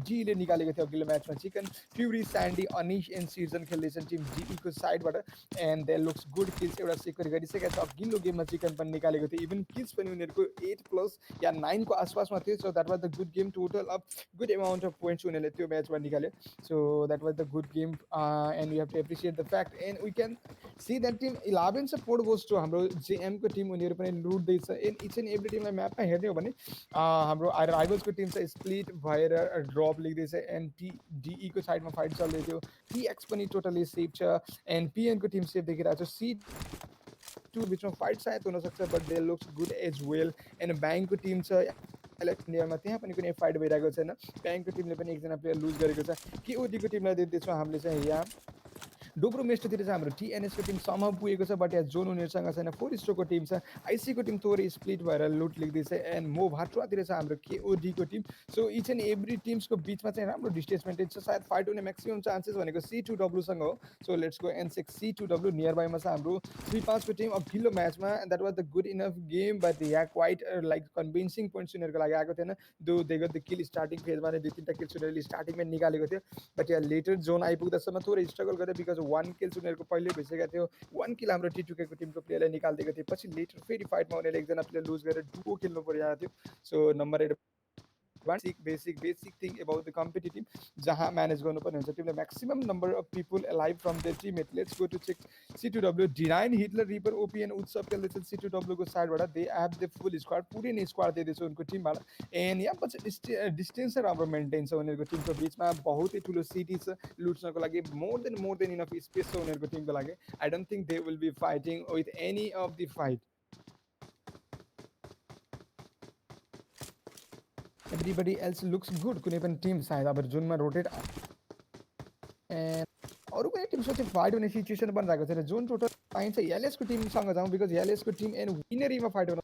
डीले निकालेको थियो अघिल्लो म्याचमा chicken fury sandy Anish and सिजन खेल्दैछन् टिम डीईको साइडबाट and they looks good kills एउटा सेक्योर गरिसकेका छ अघिल्लो गेममा चिकन पनि निकालेको थियो इभन किल्स पनि उनीहरूको 8+ या 9 को आसपासमा थियो so that was the good game total of good amount of points उनीहरूले त्यो म्याचमा निकाल्यो so that was the good game and we have to appreciate the fact and we can see that team 11 छ port goes to हाम्रो जेएमको team उनीहरू पनि लुट्दैछ एन्ड इच एन्ड एभ्री टिमलाई म्यापमा हेर्ने हो भने हाम्रो राइभल्सको टिम चाहिँ स्प्लिट भएर ड्रप लिँदैछ एन्ड डीईको साइडमा फाइट चल्दै थियो टिएक्स पनि टोटली सेफ छ एन्ड पिएनको टिम सेफ देखिरहेको छ C2 बिचमा फाइट सायद हुनसक्छ but they looks good as well and ब्याङ्कको टिम छ इन्डियामा त्यहाँ पनि कुनै फाइट भइरहेको छैन ब्याङ्कको टिमले पनि एकजना प्लेयर लुज गरेको छ केओडीको टिमलाई दिँदैछौँ हामीले चाहिँ यहाँ डोब्रो मेस्टोतिर चाहिँ हाम्रो टिएनएसको टिम समहाउ पुगेको छ बट यहाँ जोन उनीहरूसँग छैन 4 स्ट्रोको टिम छ आइसीको टिम थोरै स्प्लिट भएर लुट लिँदैछ एन्ड मो भाट्रातिर छ हाम्रो केओडीको team so each and every टिम्सको बिचमा चाहिँ राम्रो डिस्टेन्स मेन्टेन छ सायद फाइट हुने म्याक्सिमम चान्सेस भनेको C2W सँग हो so let's go and C2W नियर बाईमा छ हाम्रो 3-5 को टिम अघिल्लो म्याचमा that was the good enough game but यहाँ क्वाइट लाइक कन्भिन्सिङ पोइन्ट्स उनीहरूको लागि आएको थिएन though they got the kill starting फेजमा नै 2-3टा किल्स उनीहरूले स्टार्टिङमा निकालेको थियो बट यहाँ लेटर जोन आइपुग्दासम्म थोरै स्ट्रगल गरे बिकज 1 किल्स उनीहरूको पहिले भइसकेको थियो 1 किल हाम्रो TUKको टिमको प्लेयरले निकालिदिएको थियो पछि लेटर फेरि फाइटमा उनीहरूले एकजना प्लेयर लुज गरेर डुओ खेल्नु परिरहेको थियो so number 8 basic thing about the competitive जहाँ म्यानेज गर्नुपर्ने हुन्छ टिमले maximum number of people alive from the teammate let's go to check C2W डिनाइन हिटलर रिपर ओपिएन उत्सव खेल्दैछ C2W को साइडबाट they have the full squad पुरै नै स्क्वाड दिँदैछ उनको टिमबाट एन्ड यहाँ पछि डिस्टेन्स राम्रो मेन्टेन छ उनीहरूको टिमको बिचमा बहुतै ठुलो सिटी छ लुट्नको लागि मोर देन इनफ स्पेस छ उनीहरूको टिमको लागि I don't think they will be fighting with any of the fight everybody else looks good कुनै पनि टिम सायद अब जुनमा रोटेट एन्ड अरू कुनै टिमसँग चाहिँ फाइट हुने सिचुएसन बनिरहेको छैन जुन टोटल पाइन्छ एलएसको टिमसँग जाउँ बिकज एलएसको टिम एन्ड विनरीमा फाइट हुन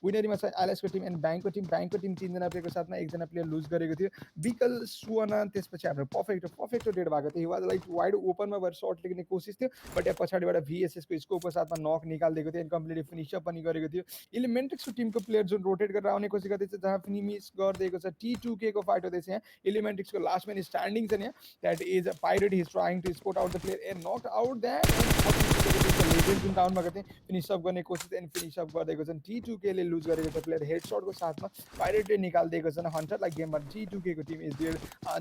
विनरीमा छ एलएसको टिम एन्ड ब्याङ्कको टिम 3जना प्लेयरको साथमा एकजना प्लेयर लुज गरेको थियो बिकल सुवना त्यसपछि हाम्रो पर्फेक्टो डेड भएको थियो हि वाज लाइक वाइड ओपनमा भएर सर्ट लिने कोसिस थियो बट यहाँ पछाडिबाट VSSको स्कोपको साथमा नक निकालिदिएको थियो एन्ड कम्प्लिटली फिनिसअप पनि गरेको थियो इलिमेन्ट्रिक्सको टिमको प्लेयर जुन रोटेट गरेर आउने कोसिस गर्दैछ जहाँ फिनिस गरिदिएको छ T2K को फाइट हुँदैछ यहाँ इलिमेन्ट्रिक्सको लास्ट म्यान स्ट्यान्डिङ छ यहाँ that is a pirate his trying to spot out the player and knock out that legend जुन डाउन भएको थियो फिनिसअप गर्ने कोसिस एन्ड फिनिसअप गरिदिएको छन् T2K ले लुज गरेको छ प्लेयर हेडसटको साथमा पाइरेटले निकालिदिएको छन् हन्टरलाई गेमबाट T2K को टिम इज देयर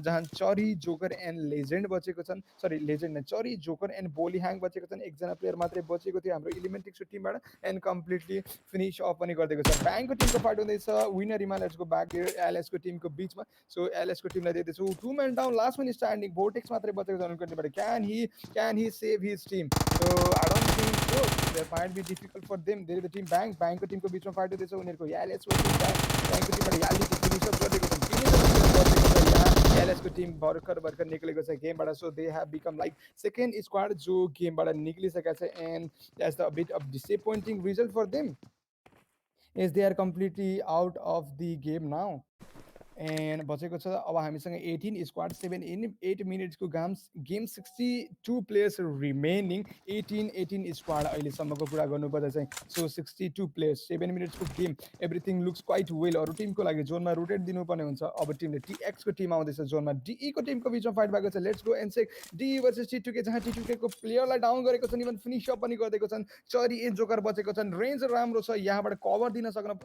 जहाँ चरी जोकर एन्ड लेजेन्ड बचेको छन् सरी लेजेन्ड न चरी जोकर एन्ड बोली ह्याङ बचेको छन् एकजना प्लेयर मात्रै बचेको थियो हाम्रो इलिमेन्ट्रिक्सको टिमबाट एन्ड कम्प्लिटली फिनिस अफ पनि गरिदिएको छ ब्याङ्कको टिमको फाइट हुँदैछ विनरीमा लेट्स गो ब्याक हियर एलएसको टिमको बिचमा सो एलएसको टिमलाई दिँदैछु 2 man down last man standing vortex मात्रै बचेको छ उनको टिमबाट can he save his team so I don't think so that might be difficult for them there the team ब्याङ्कको टिमको बिचमा फाइट हुँदैछ उनीहरूको एलएस ब्याङ्कको टिमबाट याली फिनिसअप गरिदिएको छ एलएसको टिम भर्खर निक्लेको छ गेमबाट so they have become like second squad जो गेमबाट निक्लिसकेका छ and that's the bit of disappointing result for them as they are completely out of the game now and बचेको छ अब हामीसँग 18 स्क्वाड 7 इन 8 मिनट्सको गेम 62 प्लेयर्स रिमेनिङ 18 स्क्वाड अहिलेसम्मको कुरा गर्नुपर्दा चाहिँ सो 62 प्लेयर्स 7 मिनट्सको game everything looks quite well अरू टिमको लागि जोनमा रोटेट दिनुपर्ने हुन्छ अब टिमले टिएक्सको टिम आउँदैछ जोनमा डिईको टिमको बिचमा फाइट भएको छ let's go and check DE versus T two K जहाँ टिटुकेको प्लेयरलाई डाउन गरेको छन् इभन फिनिस अप पनि गरिदिएको छन् चरी एन्ड जोकर बचेको छन् रेन्ज राम्रो छ यहाँबाट कभर दिन सक्न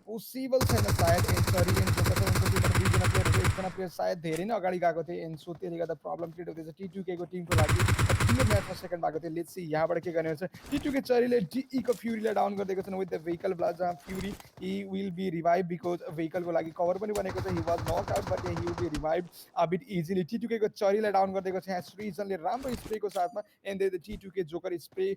पोसिबल छैन सायद एन्ड चरी एन्ड जोकर छ उनको टिमबाट दुईजना प्लेयरहरू एकजना प्लेयर सायद धेरै नै अगाडि गएको थिए एन्ड सो त्यसले गर्दा प्रब्लम क्रिएट हुँदैछ टिटुकेको टिमको लागि यो म्याचमा सेकेन्ड भएको थियो लेट्स सी यहाँबाट के गर्ने हुन्छ टिटुके चरीले डिईको फ्युरीलाई डाउन गरिदिएको छन् विथ द भेहिकल ब्लास्ट जहाँ Fury he will be revive because भेहिकलको लागि कभर पनि बनेको छ he was not out but he will be revive a bit easily टिटुकेको चरीलाई डाउन गरिदिएको छ यहाँ श्रीजनले राम्रो स्प्रेको साथमा and they the T two K joker spray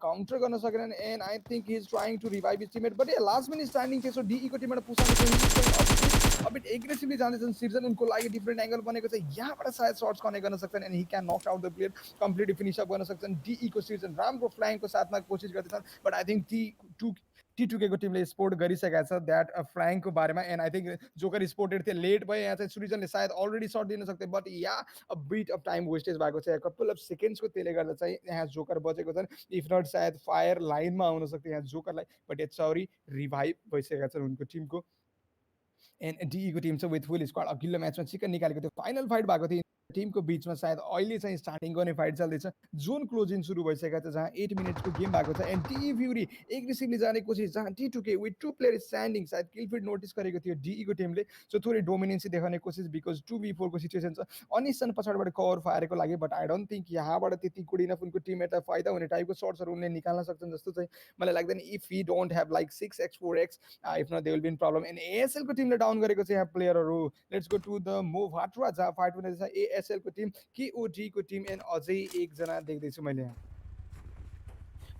counter गर्न सकेनन् and I think he is trying to revive his teammate but last minute standing थियो सो डिईको टिमबाट पुसाउने अबिट एग्रेसिभली जाँदैछन् सिर्जन उनको लागि डिफ्रेन्ट एङ्गल बनेको छ यहाँबाट सायद सर्ट्स कनेक्ट गर्न सक्छन् and Hee can knock out the player completely finish up गर्न सक्छन् डिईको सिर्जन राम्रो फ्ल्याङ्कको साथमा कोसिस गर्दैछन् बट आई थिङ्क टिटुकेको टिमले स्पोर्ट गरिसकेको छ द्याट फ्ल्याङ्कको बारेमा and I think joker supported थियो लेट भयो यहाँ चाहिँ सृजनले सायद अलरेडी सर्ट दिन सक्थे but yeah a bit of time wastage भएको छ कपाल अफ सेकेन्ड्सको त्यसले गर्दा चाहिँ यहाँ जोकर बचेको छन् इफ नट सायद फायर लाइनमा आउन सक्थ्यो यहाँ जोकरलाई बट या चौरी रिभाइभ भइसकेका छन् उनको टिमको एन्ड डिईको टिम छ विथ फुल स्क्वाड अघिल्लो म्याचमा चिकन निकालेको थियो फाइनल फाइट भएको थियो टिमको बिचमा सायद अहिले चाहिँ स्टार्टिङ गर्ने फाइट चल्दैछ जोन क्लोजिङ सुरु भइसकेको छ जहाँ 8 मिनट्सको गेम भएको छ एन्ड डिई फ्युरी एग्रेसिभली जाने कोसिस जहाँ टिटुके विथ 2 प्लेयर स्ट्यान्डिङ सायद किलफिड नोटिस गरेको थियो डिईको टिमले सो थोरै डोमिनेन्सी देखाउने कोसिस बिकज 2v4 को सिचुएसन छ अनिसन पछाडिबाट कभर फायरको लागि बट आई डोन्ट थिङ्क यहाँबाट त्यति गुड इनफ उनको टिममेटलाई फाइदा हुने टाइपको सर्ट्सहरू उनले निकाल्न सक्छन् जस्तो चाहिँ मलाई लाग्दैन if he don't have like 6x 4x if not they will be in problem and एएसएलको टिमले डाउन गरेको छ यहाँ प्लेयरहरू let's go to the move हाट्रा जहाँ फाइट हुँदैछ एएसएलको टिम केओडीको टिम एन्ड अझै एकजना देख्दैछु मैले यहाँ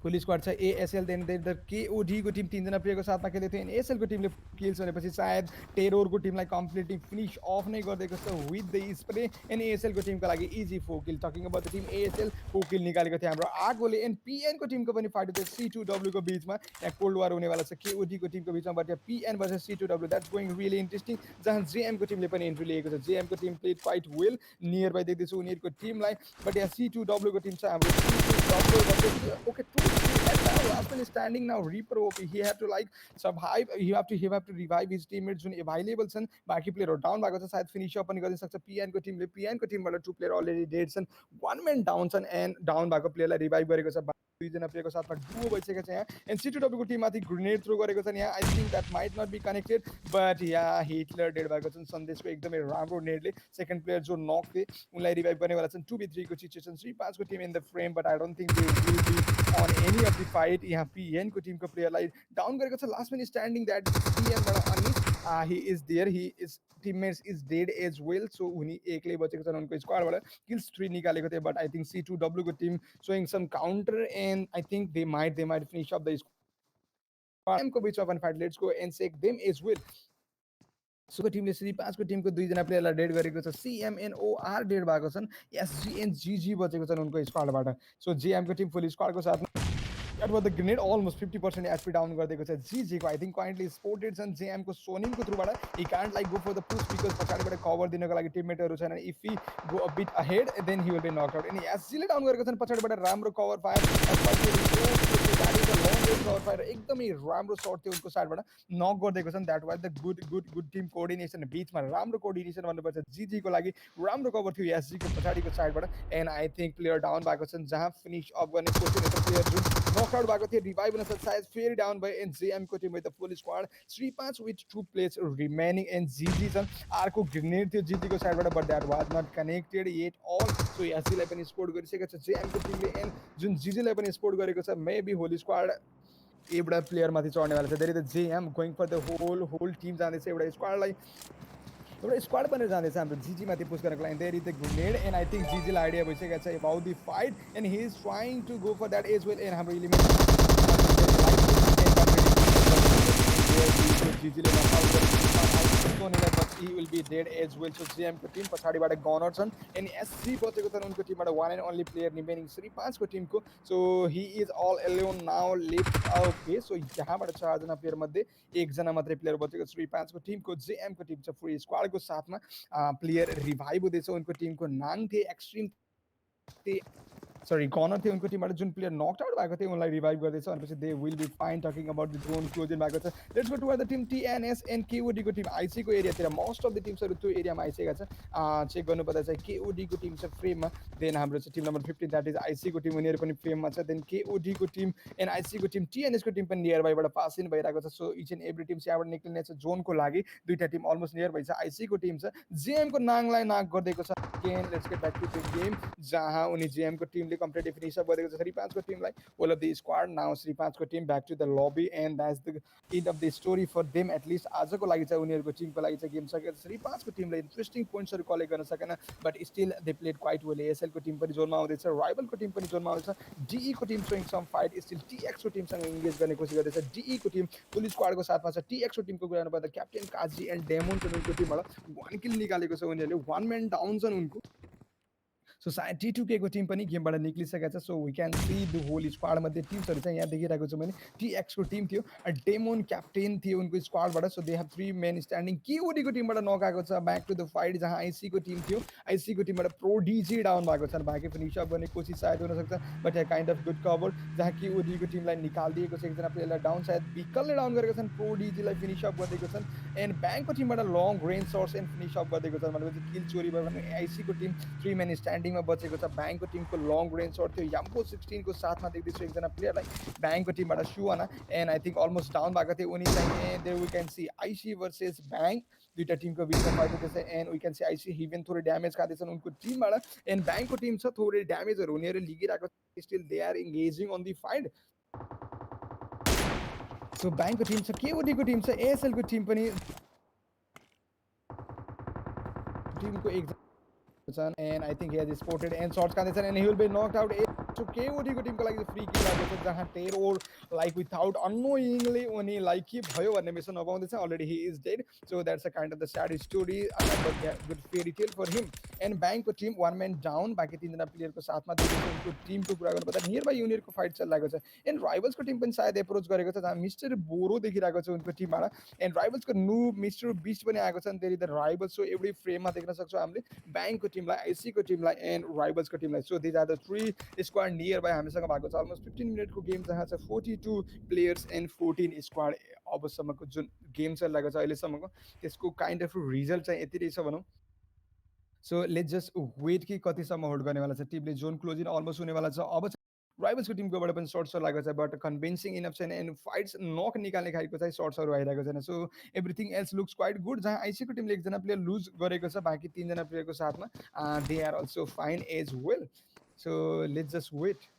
फुल स्क्वाड छ एएसएल देन द केओडीको टिम तीनजना प्लेयरको साथमा खेल्दै थियो एन्ड एएसएलको टिमले किल्स भनेपछि सायद टेरोरको टिमलाई कम्प्लिटली फिनिस अफ नै गरिदिएको छ विथ द स्प्रे एन्ड एएसएलको टिमको लागि easy 4 kill talking about the team ASL 4 kill निकालेको थियो हाम्रो आगोले एन्ड पिएनको टिमको पनि फाइट हुँदै C2W को बिचमा यहाँ कोल्ड वार हुनेवाला छ केओडीको टिमको बिचमा बट यहाँ PN versus C2W that's going really interesting जहाँ जेएमको टिमले पनि एन्ट्री लिएको छ जेएमको team played quite well nearby देख्दैछु उनीहरूको टिमलाई बट यहाँ C2W को टिम छ हाम्रो C2W okay last man is standing now Reaper OP he had to like survive he have to revive his teammates जुन available छन् बाकी प्लेयरहरू डाउन भएको छ सायद फिनिश अप पनि गर्न सक्छ पिएनको टिमले पिएनको टिमबाट 2 प्लेयर अलरेडी डेड छन् 1 मैन डाउन छन् एन्ड डाउन भएको प्लेयरलाई रिभाइभ गरेको छ दुईजना प्लेयरको साथमा डुओ भइसकेको छ यहाँ एन्ड C2W को टिममाथि ग्रेनेड थ्रो गरेको छन् यहाँ I think that might not be connected but यहाँ हिटलर डेड भएको छन् सन्देशको एकदमै राम्रो नेडले सेकेन्ड प्लेयर जो नक थिए उनलाई रिभाइभ गर्नेवाला छन् 2v3 को सिचुएसन 3-5 को team in the frame but I don't think they will be on any of the fight यहाँ पिएनको टिमको प्लेयरलाई डाउन गरेको छ लास्ट मिन स्ट्यान्डिङ द्याट पिएनबाट अनि he is there he is teammates is dead as well so उनी एक्लै बचेको छन् उनको स्क्वाडबाट किल्स 3 निकालेको थियो बट आई थिङ्क C2W को team showing some counter and I think they might finish off the squad को बिचमा पनि fight let's go and check them as well so टिमले C5 को टिमको दुईजना प्लेयरलाई डेड गरेको छ CMNOR डेड भएको छन् SGNGG बचेको छन् उनको स्क्वाडबाट सो जेएमको टिम फुल स्क्वाडको साथमा That was the grenade almost 50% HP down गरिदिएको छ GG को I think currently spotted छन् JM को सोनिमको थ्रुबाट he can't like go for the push because पछाडिबाट कभर दिनको लागि टिममेटहरू छैन if he go a bit ahead then he will be knocked out अनि SG ले डाउन गरेको छन् पछाडिबाट राम्रो कभर फायर कभर फायर एकदमै राम्रो शट थियो उनको साइडबाट नक गरिदिएको छन् that was the good team coordination बिचमा राम्रो कोअर्डिनेसन भन्नुपर्छ GG को लागि राम्रो कभर थियो SG को पछाडिको साइडबाट and I think player down भएको छन् जहाँ फिनिश अप गर्ने कोसिस गरेको प्लेयर जुन नकआउट भएको थियो रिभाइभ हुन सक्छ सायद फेरि डाउन भयो एन्ड जेएम को team with the full squad 3-5 with 2 players remaining and GG छन् अर्को ग्रेनेड थियो जीजी को साइडबाट but that was not connected yet all so एसजीलाई पनि स्पोर्ट गरिसकेको छ जेएम को टिमले एन्ड जुन जीजीलाई पनि स्पोर्ट गरेको छ मेबी होल स्क्वाड एउटा प्लेयर माथि चढ्नेवाला छ धेरै the JM going for the whole team जाँदैछ एउटा स्क्वाडलाई एउटा स्क्वाड बनेर जाँदैछ हाम्रो जीजी माथि पुश गर्नको लागि there is the grenade and I think जीजीलाई आइडिया भइसकेको छ about the fight and he is trying to go for that as well and हाम्रो इलिमेन्ट जीजीले नकआउट गरेको he will be dead as well. So JM को team पछाडिबाट gunner छन् and SC बचेको छन् उनको टिमबाट one and only player remaining three 5 को टिमको. So he is all alone now left. Okay so यहाँबाट 4 जना प्लेयर मध्ये एकजना मात्रै प्लेयर बचेको श्री 5 को टिमको. JM को टिम छ फ्री स्क्वाडको साथमा प्लेयर रिभाइभ हुँदैछ. उनको टिमको नाम थिए एक्सट्रिम सरी गनर थियो उनको टिमबाट जुन प्लेयर नकड आउट भएको थियो उनलाई रिभाइभ गर्दैछ. भनेपछि they will be fine talking about the zone closing भएको छ. Let's go toward the team TNS and KOD को टिम आइसी को एरियातिर मोस्ट अफ द टिम्सहरू त्यो एरियामा आइसकेका छन्. चेक गर्नुपर्दा चाहिँ केओडी को टिम छ फ्रेममा. देन हाम्रो चाहिँ टिम नम्बर 15 द्याट इज आइसी को टिम उनीहरू पनि फ्रेममा छ. देन केओडी को टिम एन्ड आइसी को टिम टिएनएस को टिम पनि नियर बाईबाट पास इन भइरहेको छ. So each and every team चाहिँ यहाँबाट निक्लिनेछ जोनको लागि. दुईटा टिम अलमोस्ट नियर भइछ. आइसी को टिम छ जेएम को नाङलाई नाक गर्दैको छ. Let's get back to the game जहाँ उनी जेएम को टिमले कम्प्लिटली फिनिस अप गरेको छ श्री 5 को टिमलाई. All of the squad now three 5 को team back to the lobby and that's the end of the story for them. At least आजको लागि चाहिँ उनीहरूको टिमको लागि चाहिँ गेम सकेको छ. श्री 5 को टिमले इन्ट्रेस्टिङ पोइन्ट्सहरू कलेक्ट गर्न सकेन but still they played quite well. ASL को टिम पनि जोनमा आउँदैछ. राइभल को टिम पनि जोनमा आउँछ. डिई को team showing some fight still TX को टिमसँग इन्गेज गर्ने कोसिस गर्दैछ. डिई को टिम फुल स्क्वाडको साथमा छ. टीएक्स को टिमको कुरा गर्नुपर्दा क्याप्टेन काजी एन्ड डेमोन चाहिँ उनको टिमबाट 1 किल निकालेको छ. उनीहरूले 1 म्यान डाउन छन् उनको. सो सायद टी2के को टिम पनि गेमबाट निक्लिसकेको छ. So we can see the whole squad मध्ये टिम्सहरू चाहिँ यहाँ देखिरहेको छु मैले. टीएक्स को टिम थियो डेमोन क्याप्टेन थियो उनको स्क्वाडबाट. So they have 3 men standing. KOD को टिमबाट नकाएको छ. ब्याक टु द फाइट जहाँ आइसी को टिम थियो. आइसी को टिमबाट प्रो डिजी डाउन भएको छ. बाँकी फिनिस अप गर्ने कोसिस सायद हुनसक्छ but A kind of good cover जहाँ केओडी को टिमलाई निकालिदिएको छ. एकजना प्लेयरलाई डाउन सायद विकलले डाउन गरेको छन्. प्रो डिजीलाई फिनिस अप गरिदिएको छन् एन्ड ब्याङ्कको टिमबाट long range shots and finish up गरिदिएको छन्. भनेपछि किल चोरी भयो भने आइसी को टिम 3 मेन स्ट्यान्डिङमा बचेको छ. ब्याङ्कको टिमको लङ रेन्ज सर्ट थियो. याम्पो 16 को साथमा देख्दैछु एकजना प्लेयरलाई. ब्याङ्कको टिमबाट सुवाना and I think almost down भएको थियो उनी चाहिँ. There we can see IC versus bank दुईटा टिमको बिचमा फाइट हुँदैछ and we can see IC even थोरै ड्यामेज खाँदैछन् उनको टिमबाट. एन्ड ब्याङ्कको टिम छ थोरै ड्यामेजहरू उनीहरू लिगिरहेको छ. Still they are engaging on the fight. So ब्याङ्कको टिम छ. केओडीको टिम छ. एएसएलको टिम पनि टिमको एक and I think he has spotted and shots खाँदैछन् and he will be knocked out. So KOD को टिमको लागि फ्री किल आएको छ जहाँ टेरोर लाइक विथआउट अननोइङली उनी लाइक के भयो भन्ने मिसन नपाउँदैछ. Already he is dead. So that's a kind of the sad story good fairy tale for him. And ब्याङ्कको टिम 1 म्यान डाउन. बाँकी 3 जना प्लेयरको साथमा उनको टिमको कुरा गर्नुपर्दा नियर बाई उनीहरूको फाइट चलिरहेको छ. एन्ड राइभल्सको टिम पनि सायद एप्रोच गरेको छ जहाँ मिस्टर बोरो देखिरहेको छ उनको टिमबाट. एन्ड राइभल्सको न्यू मिस्टर बिस्ट पनि आएको छ. There is the rivals. So एउटै फ्रेममा देख्न सक्छौँ हामीले ब्याङ्कको टिमलाई, आइसीको टिमलाई एन्ड राइभल्सको टिमलाई. So these are the 3 squad near by हामीसँग भएको छ. अलमोस्ट 15 मिनटको गेम जहाँ छ 42 प्लेयर्स एन्ड 14 स्क्वाड. अबसम्मको जुन गेम चलिरहेको छ अहिलेसम्मको त्यसको काइन्ड अफ रिजल्ट चाहिँ यति रहेछ भनौँ. सो लेट्स जस्ट वेट कि कतिसम्म होल्ड गर्नेवाला छ. टिमले जोन क्लोजिङ अलमोस्ट हुनेवाला छ. अब राइभल्सको टिमकोबाट पनि सर्ट्सहरू लागेको छ बट कन्भिन्सिङ इनफ छैन एन्ड फाइट्स नक निकाल्ने खालको चाहिँ सर्ट्सहरू आइरहेको छैन. So everything else looks quite good जहाँ आइसीको टिमले एकजना प्लेयर लुज गरेको छ. बाँकी 3 जना प्लेयरको साथमा they are also fine as well. So let's just wait.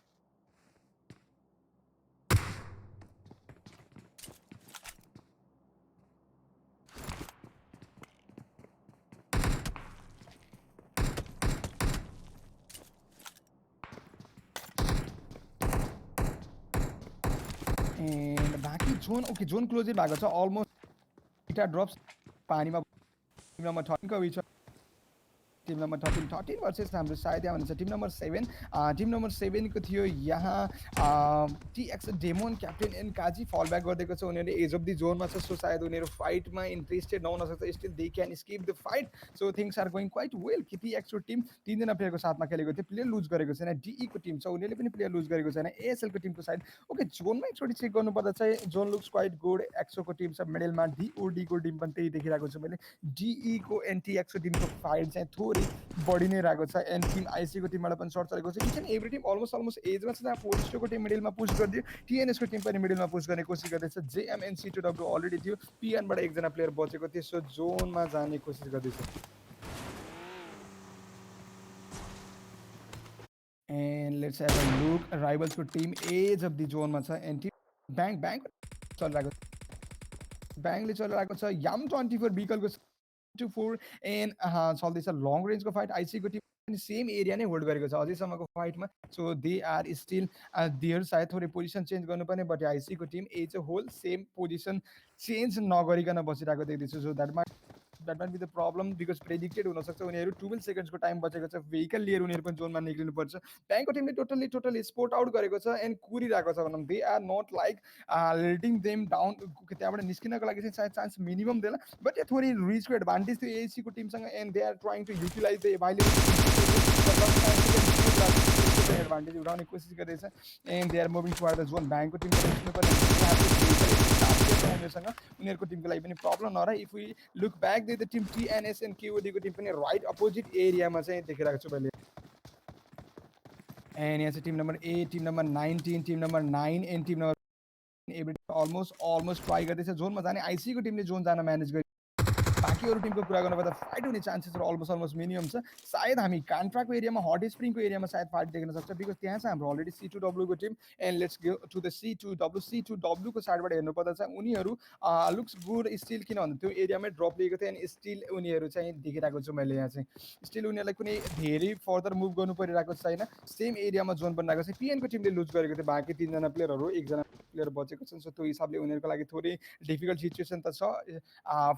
And बाँकी जोन ओके जोन क्लोजिङ भएको छ. अलमोस्ट इटा ड्रप्स पानीमा. टिम नम्बर 13 को बिच टिम नम्बर 13 वर्सेस हाम्रो सायद यहाँ भन्छ टिम नम्बर 7. टिम नम्बर 7 को थियो यहाँ TX Demon captain and Kaji fall back गरिदिएको छ. उनीहरूले एज अफ दि जोनमा छ. सो सायद उनीहरू फाइटमा इन्ट्रेस्टेड नहुन सक्छ. Still they can skip the fight. So things are going quite well. कि टीएक्सको टिम 3 जना प्लेयरको साथमा खेलेको थियो. प्लेयर लुज गरेको छैन. डिईको टिम छ उनीहरूले पनि प्लेयर लुज गरेको छैन. एएसएलको टिमको साइड ओके जोनमा एकचोटि चेक गर्नुपर्दा चाहिँ जोन लुक्स क्वाइट गुड. एक्सोको टिम छ मिडलमा. डिओडीको टिम पनि त्यही देखिरहेको छु मैले. डिईको एन्ड टीएक्सको टिमको फाइट चाहिँ थोरै बढी नै रहेको छ. एन्ड टिम आइसीको टिमबाट पनि सर्ट चलेको छ. Each and every team almost एजमा छ जहाँ फोर्स्टोको टिम मिडलमा पुस गरिदियो. टिएनएसको टिम पनि मिडलमा पुस गर्ने कोसिस गर्दैछ. जेएमएनसी2डब्ल्यू अलरेडी थियो. पिएनबाट एकजना प्लेयर बचेको थियो. सो जोनमा जाने कोसिस गर्दैछ. And let's have a look. राइभल्सको टिम एज अफ दि जोनमा छ. एन्ड टिम ब्याङ्क चलिरहेको छ. याम 24 बिकलको 4 एन्ड चल्दैछ लङ रेन्जको फाइट. आइसीको टिम पनि सेम एरिया नै होल्ड गरेको छ अझैसम्मको फाइटमा. So they are still there. सायद थोरै पोजिसन चेन्ज गर्नुपर्ने बट आइसीको team as a whole same position change नगरिकन बसिरहेको देख्दैछु. So that that might be the problem because predicted हुनसक्छ उनीहरू 12 सेकेन्ड्सको टाइम बचेको छ भेहिकल लिएर उनीहरू पनि जोनमा निक्लिनुपर्छ ब्याङ्कको टिमले टोटल्ली स्पोर्ट आउट गरेको छ एन्ड कुरिरहेको छ भनौँ they are not like letting them down त्यहाँबाट निस्किनको लागि चाहिँ सायद चान्स मिनिमम देला बट थोरै रिचको एडभान्टेज थियो एएसीको टिमसँग and they are trying to utilize the advantage उठाउने कोसिस गर्दैछ and they are moving toward the zone ब्याङ्कको टिमको उनीहरूसँग उनीहरूको टिमको लागि पनि प्रब्लम नरह if we look back the team TNS and केओडीको टिम पनि राइट अपोजिट एरियामा चाहिँ देखिरहेको छु मैले एन्ड यहाँ चाहिँ team number 8 team number 19 team number 9 and team number every almost try गर्दैछ जोनमा जाने आइसीको टिमले जोन जान म्यानेज गर्यो बाँकी अरू टिमको कुरा गर्नुपर्दा फाइट हुने चान्सेसहरू अलमोस्ट मिनिमम छ सायद हामी कान्ट्राको एरियामा हट स्प्रिङको एरियामा सायद फाइट देख्न सक्छ बिकज त्यहाँ चाहिँ हाम्रो अलरेडी C2W को team and let's go to the C2W को साइडबाट हेर्नुपर्दा चाहिँ उनीहरू लुक्स गुड स्टिल किन भन्दा त्यो एरियामै ड्रप लिएको थियो एन्ड स्टिल उनीहरू चाहिँ देखिरहेको छु मैले यहाँ चाहिँ स्टिल उनीहरूलाई कुनै धेरै फर्दर मुभ गर्नु परिरहेको छैन सेम एरियामा जोन बनिरहेको छ पिएनको टिमले लुज गरेको थियो बाँकी 3जना प्लेयरहरू एकजना प्लेयर बचेको छन् सो त्यो हिसाबले उनीहरूको लागि थोरै डिफिकल्ट सिचुएसन त छ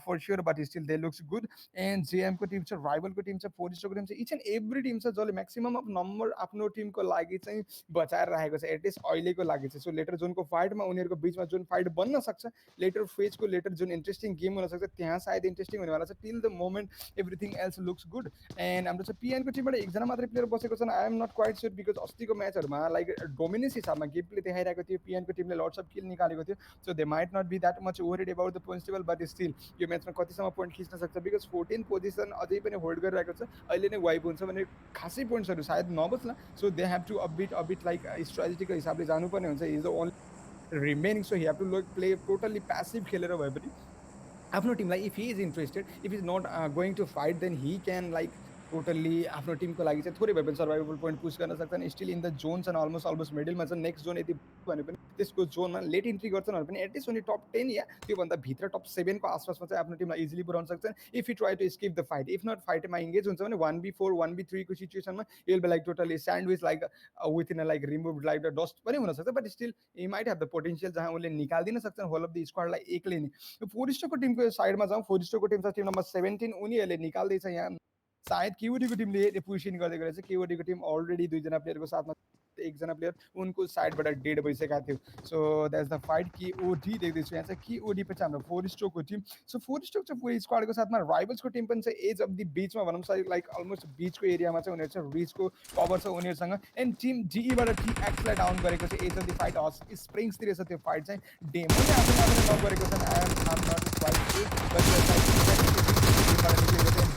for sure but still they looks good and जेएमको टिम छ राइभलको टिम छ फोरिस्टरको टिम छ इच एन्ड एभ्री टिम छ जसले म्याक्सिमम अफ नम्बर आफ्नो टिमको लागि चाहिँ बचाएर राखेको छ एटलिस्ट अहिलेको लागि चाहिँ सो लेटर जोनको फाइटमा उनीहरूको बिचमा जुन फाइट बन्न सक्छ लेटर फेजको लेटर जुन इन्ट्रेस्टिङ गेम हुनसक्छ त्यहाँ सायद इन्ट्रेस्टिङ हुनेवाला छ till the moment everything else looks good and हाम्रो चाहिँ पिएनको टिमबाट एकजना मात्रै प्लेयर बसेको छन् I am not quite sure because अस्तिको म्याचहरूमा लाइक डोमिनेन्स हिसाबमा गेम प्ले देखाइरहेको थियो पिएनको टिमले लट्स अफ किल निकालेको थियो so they might not be that much worried about the points table but still यो म्याचमा कतिसम्म पोइन्ट खिच्न सक्छ बिकज 14 पोजिसन अझै पनि होल्ड गरिरहेको छ अहिले नै वाइप हुन्छ भने खासै पोइन्ट्सहरू सायद नबस्ला so they have to a bit like स्ट्राटेजीको हिसाबले जानुपर्ने हुन्छ is the only remaining so he have to look play totally passive खेलेर भए पनि आफ्नो टिमलाई if he is interested if is not going to fight then he can like totally आफ्नो टिमको लागि चाहिँ थोरै भए पनि सर्भाइभल पोइन्ट पुस गर्न सक्छन् स्टिल इन द जोन छन् अलमोस्ट मिडलमा छन् नेक्स्ट जोन यदि भने पनि त्यसको जोनमा लेट इन्ट्री गर्छन् भने पनि एटलिस्ट उनी टप 10 या त्योभन्दा भित्र टप 7 को आसपासमा चाहिँ आफ्नो टिमलाई इजिली पुऱ्याउन सक्छन् if you try to skip the fight if not फाइटमा इङ्गेज हुन्छ भने 1v4 1v3 को सिचुएसनमा will be like totally sandwich like with in like remove like the dust पनि हुनसक्छ बट स्टिल यी माइट हेभ द पोटेन्सियल जहाँ उनले निकालिदिन सक्छन् होल अफ द स्क्वाडलाई एक्लै नै फोरिस्टरको टिमको साइडमा जाउँ फोरिस्टरको टिम छ टिम नम्बर 17 उनीहरूले निकाल्दैछ यहाँ सायद केओडीको टिमले पोजिसन गर्दै गरेको छ केओडीको टिम अलरेडी 2जना प्लेयरको साथमा एकजना प्लेयर उनको साइडबाट डेड भइसकेको थियो सो द्याट्स द फाइट केओडी देख्दैछु यहाँ चाहिँ केओडी पछि हाम्रो फोरिस्टरको टिम सो फोरिस्टर चाहिँ पुरै स्क्वाडको साथमा राइभल्सको टिम पनि छ एज अफ दि बिचमा भनौँ सायद लाइक अलमोस्ट बिचको एरियामा चाहिँ उनीहरू चाहिँ रिचको कभर छ उनीहरूसँग एन्ड टिम जिईबाट टिएक्सलाई डाउन गरेको छ एज अफ दि फाइट स्प्रिङ्सतिर छ त्यो फाइट चाहिँ डेमोले आफूले नक गरेको छन् आम नट क्वाइट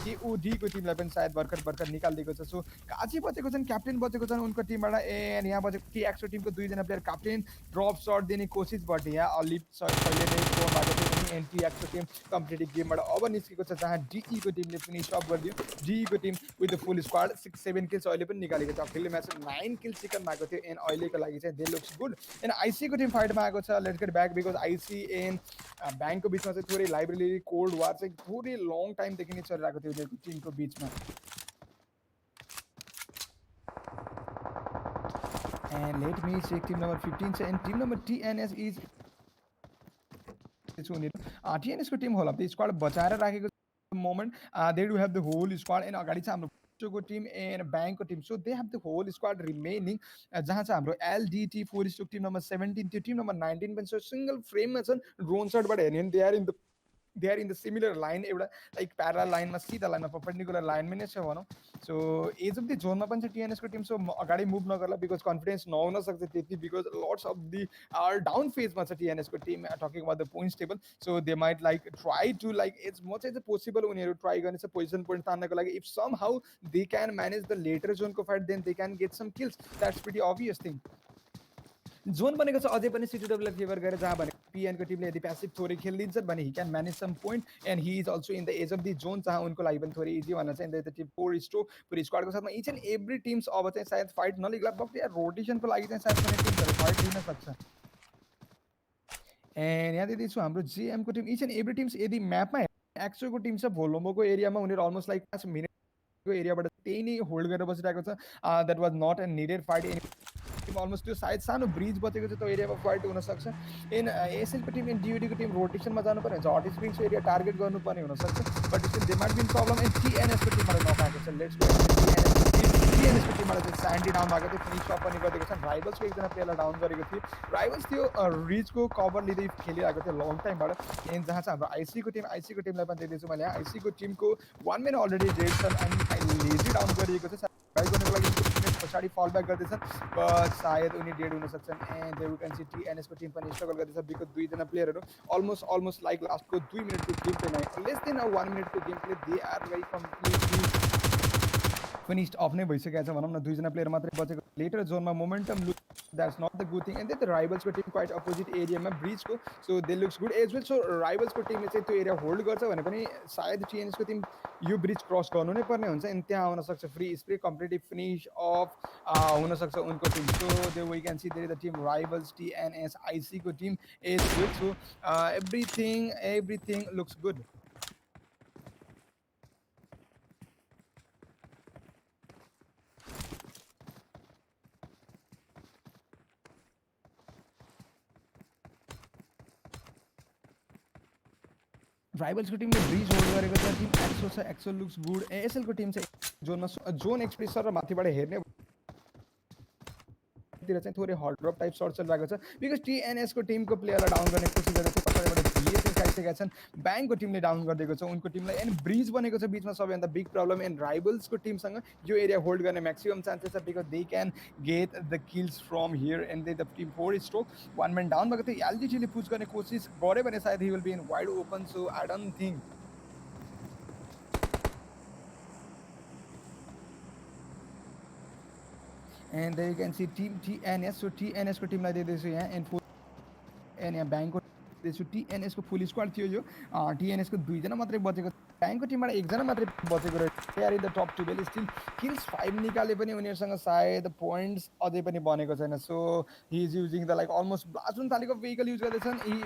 केओडीको टिमलाई पनि सायद भर्खर निकालिदिएको छ सो काजी बचेको छन् क्याप्टेन बचेको छन् उनको टिमबाट एन्ड यहाँ बचेको टिएक्सको टिमको 2जना प्लेयर क्याप्टेन ड्रप सर्ट दिने कोसिस बट यहाँ अलिप सहिले नै फोन भएको थियो पनि एन्ड टिएक्सको टिम कम्पिटेटिभ गेमबाट अब निस्केको छ जहाँ डिईको टिमले पनि स्टप गरिदियो डिईको team with the full squad 6-7 kills अहिले पनि निकालेको छ अखिल्लो म्याचमा 9 किल्स चिकन भएको थियो एन्ड अहिलेको लागि चाहिँ दे लुक्स गुड एन्ड आइसीको टिम फाइटमा आएको छ let's get back because IC and ब्याङ्कको बिचमा चाहिँ थोरै लाइब्रेरी कोल्ड वार चाहिँ थोरै लङ टाइमदेखि नै चलिरहेको थियो उनीहरूको टिमको बिचमा and let me check team number 15 छ and team number TNS is उनीहरू टिएनएसको टिम होला त्यो स्क्वाड बचाएर राखेको moment they do have the whole squad and अगाडि चाहिँ हाम्रो को टिम एन्ड ब्याङ्कको team so they have the whole squad remaining जहाँ चाहिँ हाम्रो एलडिटी फोरिस्टको टिम नम्बर 17 त्यो टिम नम्बर 19 पनि छ सिङ्गल फ्रेममा छन् ड्रोन सर्टबाट हेर्ने भने they are in the similar line एउटा लाइक प्यारल लाइनमा सिधा लाइनमा पर्पेन्डिकुलर लाइनमै नै छ भनौँ सो एज अफ दि जोनमा पनि छ टिएनएसको टिम सो अगाडि मुभ नगर्ला बिकज कन्फिडेन्स नहुन सक्छ त्यति because lots of the down फेजमा छ टिएनएसको team talking about the points table so they might like try to like as much as possible उनीहरू ट्राई गर्नेछ पोजिसन पोइन्ट तान्नको लागि if some how they can manage the later जोनको fight then they can get some kills that's pretty obvious thing zone बनेको छ अझै पनि C2W favour गरेर जहाँ भने पिएनको टिमले यदि प्यासिभ थोरै खेलिदिन्छ भने he can manage some point and he is also in the edge of the zone जहाँ उनको लागि पनि थोरै इजी भन्न चाहिँ द टिम 4 स्टो पुरै स्क्वाडको साथमा इच एन्ड एभ्री टिम्स अब चाहिँ सायद फाइट नलिग्ला बट या रोटेसनको लागि चाहिँ सायद कुनै टिम्सहरू फाइट लिन सक्छ एन्ड यहाँ दिँदैछु हाम्रो जेएमको team each and every teams यदि म्यापमा एक्सोको टिम छ भोलोमोको एरियामा उनीहरू अलमोस्ट लाइक 5 मिनटको एरियाबाट त्यही नै होल्ड गरेर बसिरहेको छ that was not a needed fight almost त्यो सायद सानो ब्रिज बचेको छ त्यो एरियामा फाइट हुनसक्छ इन एसएलको टिम इन डियुडीको टिम रोटेसनमा जानुपर्ने हुन्छ हट स्प्रिङ्स एरिया टार्गेट गर्नुपर्ने हुनसक्छ but still they might been problem and टिएनएसको टिमबाट नपाएको छ लेट्स गो टिएनएसको टिमबाट चाहिँ स्यान्डी डाउन भएको थियो फिनिस अप पनि गरिदिएको छ राइभल्सको एकजना प्लेयरलाई डाउन गरेको थियो राइभल्स त्यो रिचको कभर लिँदै खेलिरहेको थियो लङ टाइमबाट एन्ड जहाँ चाहिँ हाम्रो आइसीको टिमलाई पनि दिँदैछु मैले आइसीको टिमको 1 म्यान अलरेडी रेड छन् अनि लेजी डाउन गरिएको छ ट्राई गर्नको लागि पछाडि फल ब्याक गर्दैछन् बट सायद उनी डेड हुन सक्छन् and there we can see टिएनएसको टिम पनि स्ट्रगल गर्दैछ बिकज दुईजना प्लेयरहरू अलमोस्ट लाइक लास्टको 2 मिनटको गेम प्लेमा लेस देन 1 मिनटको game play they are like completely finished off नै भइसकेको छ भनौँ न दुईजना प्लेयर मात्रै बचेको लेटर जोनमा momentum lose that's not the good thing and the राइभल्सको टिम क्वाइट अपोजिट एरियामा ब्रिजको so they looks good as well so राइभल्सको टिमले चाहिँ त्यो एरिया होल्ड गर्छ भने पनि सायद टिएनएसको टिम यो ब्रिज क्रस गर्नु नै पर्ने हुन्छ अनि त्यहाँ हुनसक्छ free spray completely finish off हुनसक्छ उनको team so they we can see there the team Rivals TNS आइसीको team as good so everything looks good राइभल्सको टिमले ब्रिज होल्ड गरेको छ टिम एक्सो छ एक्सो लुक्स गुड एएसएलको टिम चाहिँ जोन एक्सप्रेसर र माथिबाट हेर्ने तिर चाहिँ थोरै हट ड्रप टाइप सर्ट चलिरहेको छ बिकज टिएनएसको टिमको प्लेयरलाई डाउन गर्ने कोसिस गरेको थियो पछाडिबाट भिएसएस आइसकेका छन् ब्याङ्कको टिमले डाउन गरिदिएको छ उनको टिमलाई एन्ड ब्रिज बनेको छ बिचमा सबैभन्दा बिग प्रब्लम एन्ड राइभल्सको टिमसँग यो एरिया होल्ड गर्ने म्याक्सिमम चान्सेस छ because they can get the kills from here and they the team 4 stroke 1 man down भएको थियो एलजिटीले पुज गर्ने कोसिस गरे भने सायद he will be in wide open so I don't think and there you can see team TNS so TNS को टिमलाई दिँदैछु यहाँ एन्ड यहाँ ब्याङ्कको दिँदैछु TNS को फुल स्क्वाड थियो यो TNS को दुईजना मात्रै बचेको ब्याङ्कको टिमबाट एकजना मात्रै बचेको रहेछ they are in the top 12 still kills 5 निकाले पनि उनीहरूसँग सायद पोइन्ट्स अझै पनि बनेको छैन so he is using the like almost blast हुन थालेको भेहिकल युज गर्दैछन् ही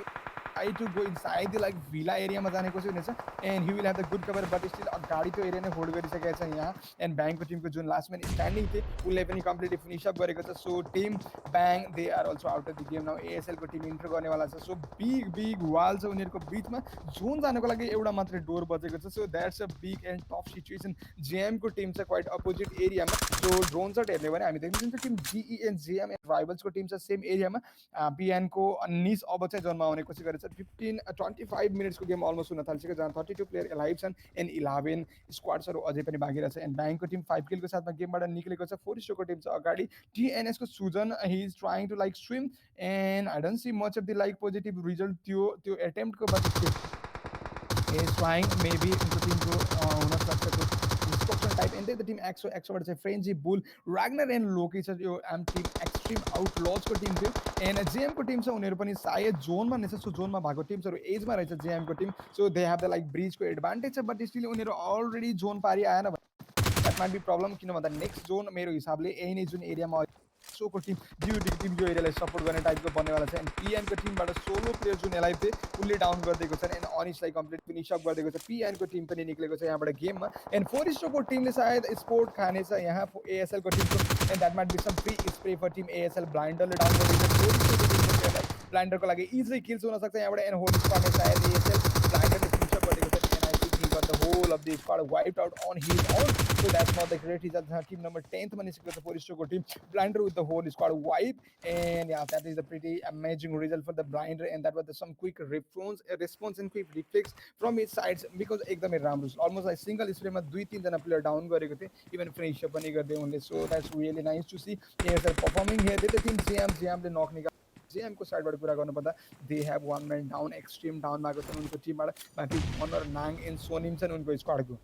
try to go inside the like villa area मा जाने कोसिस हुनेछ and he will have the good cover but still गाडी त्यो एरिया नै होल्ड गरिसकेको छ यहाँ and ब्याङ्कको टिमको जुन लास्ट म्यान स्ट्यान्डिङ थिए उनले पनि कम्प्लिटली फिनिश अप गरेको छ so team Bank they are also out of the game now एएसएलको टिम इन्टर गर्नेवाला छ सो बिग वाल छ उनीहरूको बिचमा जोन जानको लागि एउटा मात्रै डोर बचेको छ so that's a big and tough situation जेएमको टिम छ क्वाइट अपोजिट एरियामा सो ड्रोन सर्ट हेर्ने भने हामी देख्न सक्छौँ team GE and JM and राइभल्सको टिम छ सेम एरियामा बिएनको निस अब चाहिँ जोनमा आउने कोसिस गरेको छ 25 मिनट्सको गेम अलमोस्ट हुन थालिसक्यो जहाँ 32 प्लेयर एलाइभ छन् एन्ड 11 स्क्वाड्सहरू अझै पनि बाँकी रहेछ एन्ड ब्याङ्कको टिम 5 किलको साथमा गेमबाट निक्लेको छ 4 स्टोको टिम छ अगाडि टिएनएसको Sujan he is trying to like swim and I don't see much of the like positive result त्यो एटेम्प्टको बाट इज ट्राइङ मेबी उनको टिमको हुनसक्छ destruction type and the team एक्सोबाट चाहिँ frenzy bull Ragnar and Loki छ यो एम टिम एक्सट्रिम आउटलजको टिम थियो एन्ड जेएमको टिम छ उनीहरू पनि सायद जोनमा नै छ सो जोनमा भएको टिम्सहरू एजमा रहेछ जेएमको team so they have the like ब्रिजको एडभान्टेज छ बट स्टिल उनीहरू अलरेडी जोन पारि आएन द्याट माइट बी प्रब्लम किन भन्दा नेक्स्ट जोन मेरो हिसाबले यही नै जुन एरियामा सोको टिम ड्युटीको टिम यो एरियालाई सपोर्ट गर्ने टाइपको बन्नेवाला छ एन्ड पिएनको टिमबाट सोलो प्लेयर जुन एलाइभ थिए उनले डाउन गरिदिएको छ एन्ड अनिसलाई कम्प्लिट फिनिस अप गरिदिएको छ पिएनको टिम पनि निक्लेको छ यहाँबाट गेममा एन्ड 4 स्टोको टिमले सायद स्पोर्ट खानेछ यहाँ एएसएलको टिमको and that might be some free spray for team ASL ब्लाइन्डरले डाउन गरिदिएको छ 4 स्टोको टिमको प्लेयरलाई ब्लाइन्डरको लागि इजिली किल्स हुनसक्छ यहाँबाट एन्ड होल्ड स्क्वाडले सायद एएसएल ब्लाइन्डरले फिनिस अप गरिदिएको छ and I think got the whole of the squad wiped out on his own so that's not the great result team number 10th man is the Forest team blinder with the whole squad wipe and yeah that is the pretty amazing result for the blinder and that was some quick response and quick reflex from his sides because ekdamai राम्रो almost like single spray ma 2-3 जना player down गरेको थिए even finish up पनि गर्दै उनले so that's really nice to see ASL performing here the team JM ले knock निकाल्यो JM को साइडबाट कुरा गर्नुपर्दा they have 1 man down extreme down भएको छ उनको टिमबाट बाँकी मनर नाङ एन्ड सोनिम छन् उनको स्क्वाडको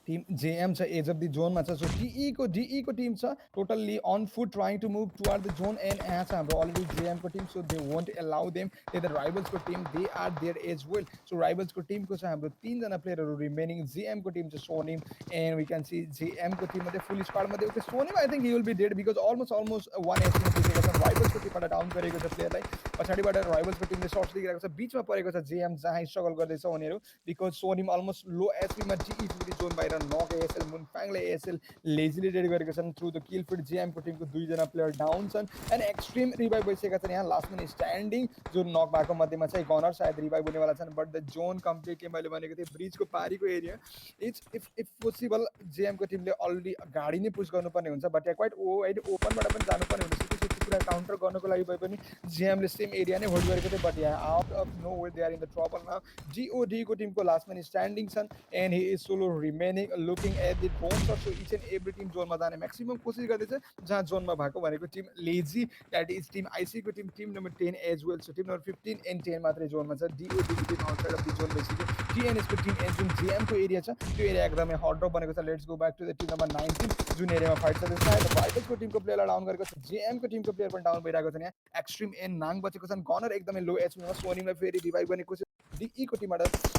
टिम जेएम छ एज अफ द जोनमा छ सो डिई को टिम छ totally on foot trying to move toward the zone and यहाँ छ हाम्रो अलरेडी जेएम को team so they won't allow them they the Rivals को team they are there as well so Rivals को team को छ हाम्रो 3 जना प्लेयरहरू रिमेनिङ जेएम को टिम छ सोनिम and we can see JM को टिम मध्ये फुल स्क्वाड मध्ये ओके सोनिम I think he will be dead because almost 1 HP दिएको छ राइभल्स को टिमबाट डाउन गरेको छ प्लेयरलाई पछाडिबाट राइभल्स को टिमले शॉट्स दिइरहेको छ बीचमा परेको छ जेएम जहाँ स्ट्रगल गर्दैछ उनीहरू बिकज सोनिम अलमोस्ट लो एचपी मा डिई फेरि जोन बाहिर जना नक एएसएल मुनफ्याङले एएसएल लेजीले डेड गरेका छन् थ्रु द किल फिड जेएमको टिमको दुईजना प्लेयर डाउन छन् एन्ड एक्सट्रिम रिभाइभ भइसकेका छन् यहाँ लास्ट म्यान स्ट्यान्डिङ जो नक भएको मध्येमा चाहिँ गनर सायद रिभाइभ हुनेवाला छन् बट द जोन कम्प्लिटली मैले भनेको थिएँ ब्रिजको पारीको एरिया इफ पोसिबल जेएमको टिमले अलरेडी गाडी नै पुस गर्नुपर्ने हुन्छ बट यहाँ क्वाइट अहिले ओपनबाट पनि जानुपर्ने हुन्छ सिधै कुरा काउन्टर गर्नको लागि भए पनि जेएमले सेम एरिया नै होल्ड गरेको थियो बट यहाँ out of no way they are in the trouble now जिओडीको टिमको लास्ट म्यान स्ट्यान्डिङ छन् and he is solo remaining looking at the drone shot so each and every team जोनमा जाने maximum कोसिस गर्दैछ जहाँ जोनमा भएको भनेको team Lazy that is team आइसीको team number 10 as well so team number 15 and 10 मात्रै जोनमा छ डिओडीको team outside of the zone भइसक्यो टिएनएसको टिम एन्ड जुन जेएमको एरिया छ त्यो एरिया एकदमै हट ड्रप बनेको छ let's go back to the team number 19 जुन एरियामा फाइट छ सायद भाइटल्सको टिमको प्लेयरलाई डाउन गरेको छ जेएमको टिमको प्लेयर पनि डाउन भइरहेको छ यहाँ एक्सट्रिम एन्ड नाङ बचेको छन् गनर एकदमै लो एचपीमा सोनिमलाई फेरि रिभाइभ गर्ने कोसिस डिईको टिमबाट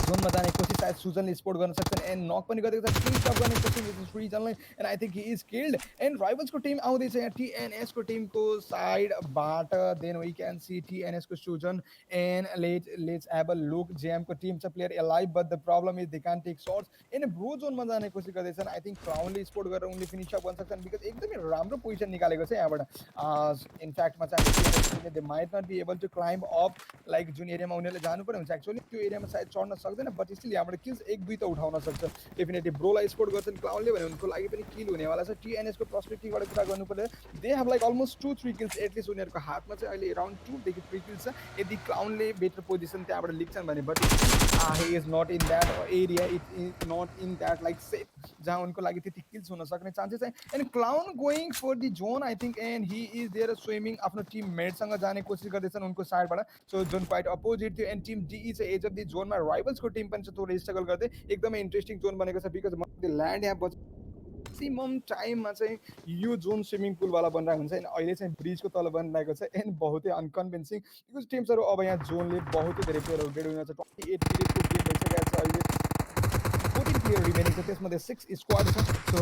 जोनमा जाने कोसिस सायद सुजनले स्पोर्ट गर्न सक्छन् एन्ड नक पनि गरेको छ किल टप गर्ने कोसिस रिजनलाई and I think he is killed and राइभल्सको टिम आउँदैछ यहाँ टिएनएसको टिमको साइडबाट देन वी क्यान सी टिएनएसको Sujan and let's have a look जेएमको टिम छ player alive but the problem is they can take shots and bro जोनमा जाने कोसिस गर्दैछन् आई थिङ्क क्राउनले स्पोर्ट गरेर उनले फिनिस अप गर्न सक्छन् बिकज एकदमै राम्रो पोजिसन निकालेको छ यहाँबाट इनफ्याक्टमा चाहिँ they might not be able to climb up like जुन एरियामा उनीहरूले जानुपर्ने हुन्छ एक्चुअली त्यो एरियामा सायद चढ्न सक्दैन बट स्टिल यहाँबाट किल्स एक दुई त उठाउन सक्छ डेफिनेटली ब्रोलाई स्पोर्ट गर्छन् क्लाउनले भने उनको लागि पनि किल हुनेवाला छ टिएनएसको पर्सपेक्टिभबाट कुरा गर्नु पर्दा they have like almost 2-3 kills at least उनीहरूको हातमा चाहिँ अहिले अराउन्ड 2 देखि 3 किल्स छ यदि क्लाउनले बेटर पोजिसन त्यहाँबाट लिग्छन् भने but he is not in that area it is not in that like safe जहाँ उनको लागि त्यति किल्स हुन सक्ने चान्सेस छ and clown going for the zone I think and he is there swimming आफ्नो टिम मेटसँग जाने कोसिस गर्दैछन् उनको साइडबाट सो जोन क्वाइट अपोजिट थियो एन्ड टिम डिई चाहिँ एज अफ दि जोनमा राइभल्सको टिम पनि छ थोरै स्ट्रगल गर्दै एकदमै इन्ट्रेस्टिङ जोन बनेको छ बिकज ल्यान्ड यहाँ म्याक्सिमम टाइममा चाहिँ यो जोन स्विमिङ पुलवाला बनिरहेको हुन्छ एन्ड अहिले चाहिँ ब्रिजको तल बनिरहेको छ एन्ड बहुतै अनकन्भिन्सिङ बिकज टिम्सहरू अब यहाँ जोनले बहुतै धेरै प्लेयरहरू डेड हुन छ 28 मिनटको गेम भइसकेको छ अहिले 14 प्लेयर रिमेनिङ छ त्यसमध्ये 6 स्क्वाड छ सो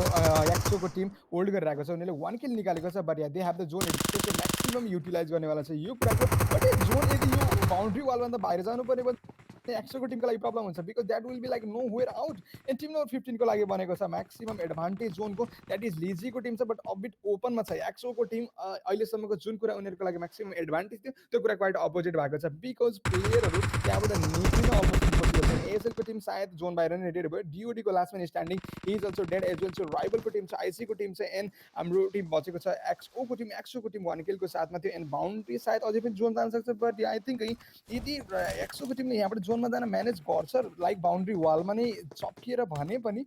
एक्सोको टिम होल्ड गरिरहेको छ उनीहरूले 1 किल निकालेको छ but yeah they have the John त्यसको म्याक्सिमम युटिलाइज गर्नेवाला छ यो कुराको बट जोन यदि यो बााउन्ड्री वालभन्दा बाहिर जानुपर्ने भने एक्सोको टिमको लागि प्रब्लम हुन्छ because that will be like no where out and team number 15 को लागि बनेको छ म्याक्सिमम एडभान्टेज जोनको द्याट इज लिजीको टिम छ बट अबिट ओपनमा छ एक्सोको टिम अहिलेसम्मको जुन कुरा उनीहरूको लागि म्याक्सिमम एडभान्टेज थियो त्यो कुरा क्वाइट अपोजिट भएको छ बिकज प्लेयरहरू त्यहाँबाट निक्लिन अलमोस्ट इम्पोसिबल छ एएसएलको टिम सायद जोन बाहिर नै डेड भयो डिओडीको last man standing he is also dead as well so राइभलको टिम छ आइसीको टिम छ एन्ड हाम्रो टिम बचेको छ एक्सोको टिम 1 किलको साथमा थियो एन्ड बााउन्ड्री सायद अझै पनि जोन जान सक्छ बट आई थिङ्क यदि एक्सोको टिमले यहाँबाट जोनमा जान म्यानेज गर्छ लाइक बााउन्ड्री वालमा नै चप्किएर भने पनि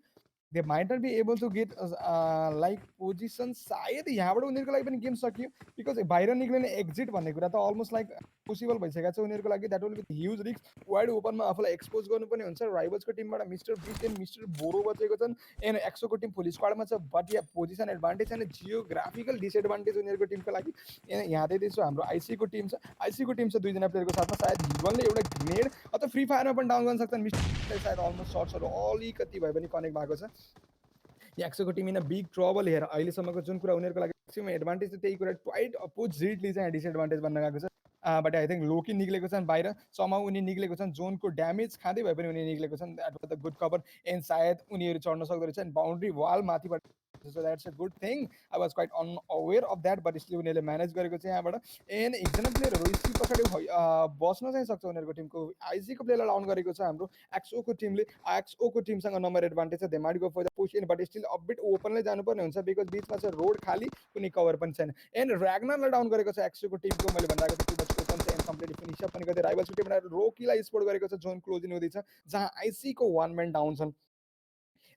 they might not be able to get like position सायद यहाँबाट उनीहरूको लागि पनि गेम सकियो बिकज बाहिर निक्लिने एक्जिट भन्ने कुरा त अलमोस्ट लाइक पोसिबल भइसकेको छ उनीहरूको लागि that will be huge risk wide ओपनमा आफूलाई एक्सपोज गर्नुपर्ने हुन्छ राइभल्सको टिमबाट mister Beast and mister Boro बचेको छन् एन्ड एक्सोको टिम फुल स्क्वाडमा छ बट या पोजिसन एडभान्टेज छैन जियोग्राफिकल डिसएडभान्टेज उनीहरूको टिमको लागि यहाँ दिँदैछु हाम्रो आइसीको टिम छ दुईजना प्लेयरको साथमा सायद हिवनले एउटा ग्रेनेड अथवा फ्री फायरमा पनि डाउन गर्न सक्छन् मिस्टर सायद अलमोस्ट सर्ट्सहरू अलिकति भए पनि कनेक्ट भएको छ एक्सोको team in a big trouble हेर अहिलेसम्मको जुन कुरा उनीहरूको लागि म्याक्सिमम एडभान्टेज छ त्यही कुरा क्वाइट अपोजिटली चाहिँ डिसएडभान्टेज बन्न गएको छ बट आई थिङ्क लोकी निक्लेको छन् बाहिर समाउ उनी निक्लेको छन् जोनको ड्यामेज खाँदै भए पनि उनी निक्लेको छन् that was the good cover and सायद उनीहरू चढ्न सक्दो रहेछ एन्ड बााउन्ड्री वाल माथिबाट so that's a good thing I was quite unaware of that but still उनीहरूले म्यानेज गरेको चाहिँ यहाँबाट एन्ड एकजना प्लेयरहरू स्टिल पछाडि बस्न चाहिँ सक्छ उनीहरूको टिमको आइसीको प्लेयरलाई डाउन गरेको छ हाम्रो एक्सओको टिमसँग नम्बर एडभान्टेज छ they might go for the push in but still a bit ओपनले जानुपर्ने हुन्छ बिकज बिचमा चाहिँ रोड खाली कुनै कभर पनि छैन एन्ड ऱ्याग्नरलाई डाउन गरेको छ एक्सओको टिमको मैले भनिरहेको थिएँ टु मच ओपन छ एन्ड कम्प्लिटली फिनिस अप पनि गर्दै राइभल्सको टिमबाट रोकीलाई स्पोर्ट गरेको छ जोन क्लोजिङ हुँदैछ जहाँ आइसीको 1 म्यान डाउन छन्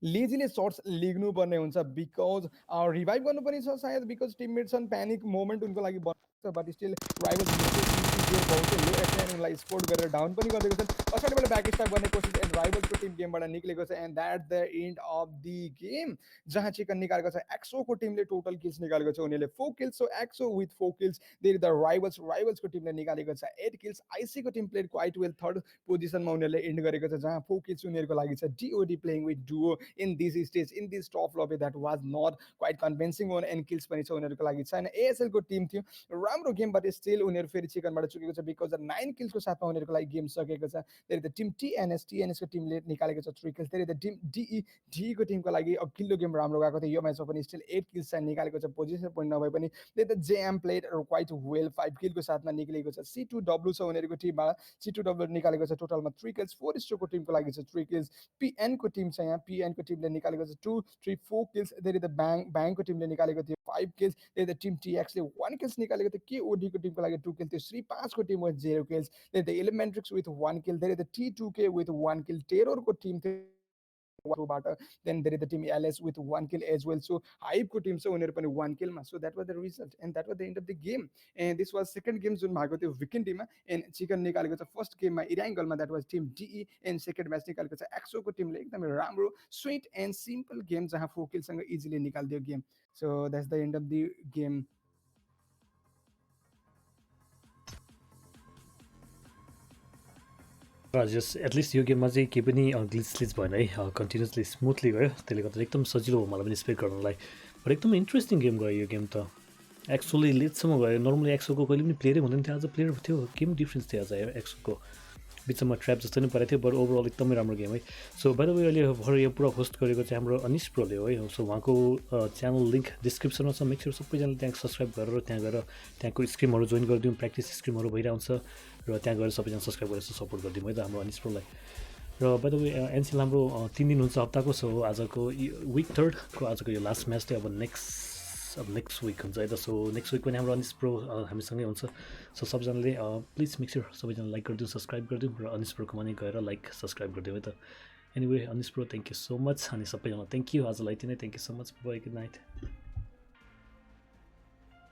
लेजीले सर्ट्स लिग्नुपर्ने हुन्छ बिकज रिभाइभ गर्नुपर्ने छ सायद बिकज टिममेट छन् प्यानिक मोमेन्ट उनको लागि बन्छ बट स्टिल राइभल्स बहुतै लो एफएनलाई स्पोर्ट गरेर डाउन पनि गरिदिएको छन् पछाडिबाट ब्याक स्ट्याप गर्ने कोसिस एन्ड राइभल्सको टिम गेमबाट निक्लेको छ and that the end of the game जहाँ चिकन निकालेको छ एक्सोको टिमले टोटल किल्स निकालेको छ उनीहरूले 4 kills so Exo with 4 kills there the राइभल्सको टिमले निकालेको छ 8 किल्स आइसीको team played quite well third पोजिसनमा उनीहरूले एन्ड गरेको छ जहाँ 4 किल्स उनीहरूको लागि छ DOD playing with duo in this stage in this top lobby that was not quite convincing one and kills पनि छ उनीहरूको लागि छैन एएसएलको टिम थियो राम्रो गेम बट स्टिल उनीहरू फेरि चिकनबाट गरिसकेको छ बिकज 9 किल्सको साथमा उनीहरूको लागि गेम सकेको छ। त्यही त टिम टिएनएस को टिमले निकालेको छ 3 किल्स। त्यही त टिम डिई को टिमको लागि अघिल्लो गेम राम्रो गएको थियो, यो म्याचमा पनि स्टिल 8 किल्स चाहिँ निकालेको छ पोजिसन पोइन्ट नभए पनि। त्यही त जेएम प्लेड क्वाइट वेल 5 किलको साथमा निक्लेको छ। C2W छ उनीहरूको टिमबाट, C2W निकालेको छ टोटलमा 3 किल्स। 4 स्टोरको टिमको लागि छ 3 किल्स। पिएनको टिम छ यहाँ, पिएनको टिमले निकालेको छ 2 3 4 किल्स। त्यही त ब्याङको टिमले निकालेको थियो 5 किल्स। त्यही त टिम टिएक्सले 1 किल्स निकालेको थियो, केओडीको टिमको लागि 2 किल्स थियो। श्री 5 को टिम विथ 0 किल्स। त्यही त एलिमेन्ट्रिक्स विथ 1 किल। त्यही त T2K विथ 1 किल। टेरोरको टिम थियो then there is the team LS with 1 kill as well. So Hype को team छ उनीहरू पनि 1 kill मा. So that was the result and that was the end of the game. And this was second game जुन भएको थियो weekend मा, and chicken निकालेको छ first game मा इराङ्गलमा, that was team DE, and second match निकालेको छ एक्सो को टिमले एकदमै राम्रो sweet and simple game जहाँ 4 kill सँग easily निकाल्दियो game. So that's the end of the game. Just at least यो गेममा चाहिँ केही पनि ग्लिच भएन है, कन्टिन्युसली स्मुथली गयो, त्यसले गर्दा एकदम सजिलो हो मलाई पनि स्पेक गर्नलाई। बट एकदम इन्ट्रेस्टिङ गेम गयो यो गेम त, एक्चुअली लेटसम्म गयो। नर्मली एक्सोको कहिले पनि प्लेयरै हुँदैन थियो, आज प्लेयर थियो। गेम डिफ्रेन्स थियो आज एक्सोको, बिचमा ट्र्याप जस्तो नै परेको थियो, बट ओभरअल एकदमै राम्रो गेम है। सो बाइ द वे अहिले भर्खर यो पुरा होस्ट गरेको चाहिँ हाम्रो अनिश प्रोले हो है। सो उहाँको च्यानल लिङ्क डिस्क्रिप्सनमा छ, मेक स्योर सबैजनाले त्यहाँ सब्सक्राइब गरेर त्यहाँ गएर त्यहाँको स्ट्रिमहरू जोइन गरिदिउँ, प्र्याक्टिस स्ट्रिमहरू भइरहन्छ र त्यहाँ गएर सबैजना सब्सक्राइब गरेर सपोर्ट गरिदिउँ है त हाम्रो अनिश प्रोलाई। र बाइ द वे एनसिएल हाम्रो 3 दिन हुन्छ हप्ताको। सो आजको विक 3 को आजको यो लास्ट म्याच चाहिँ अब नेक्स्ट विक हुन्छ है त। सो नेक्स्ट विक पनि हाम्रो अनिश प्रो हामीसँगै हुन्छ। सो सबैजनाले प्लिज मेक स्योर सबैजना लाइक गरिदिउँ, सब्सक्राइब गरिदिउँ र अनिश प्रोकोमा नि गएर लाइक सब्सक्राइब गरिदिउँ है त। Anyway Anish pro thank you so much, अनि सबैजना थ्याङ्क यू आजलाई यति नै। Thank you so much, by, good night.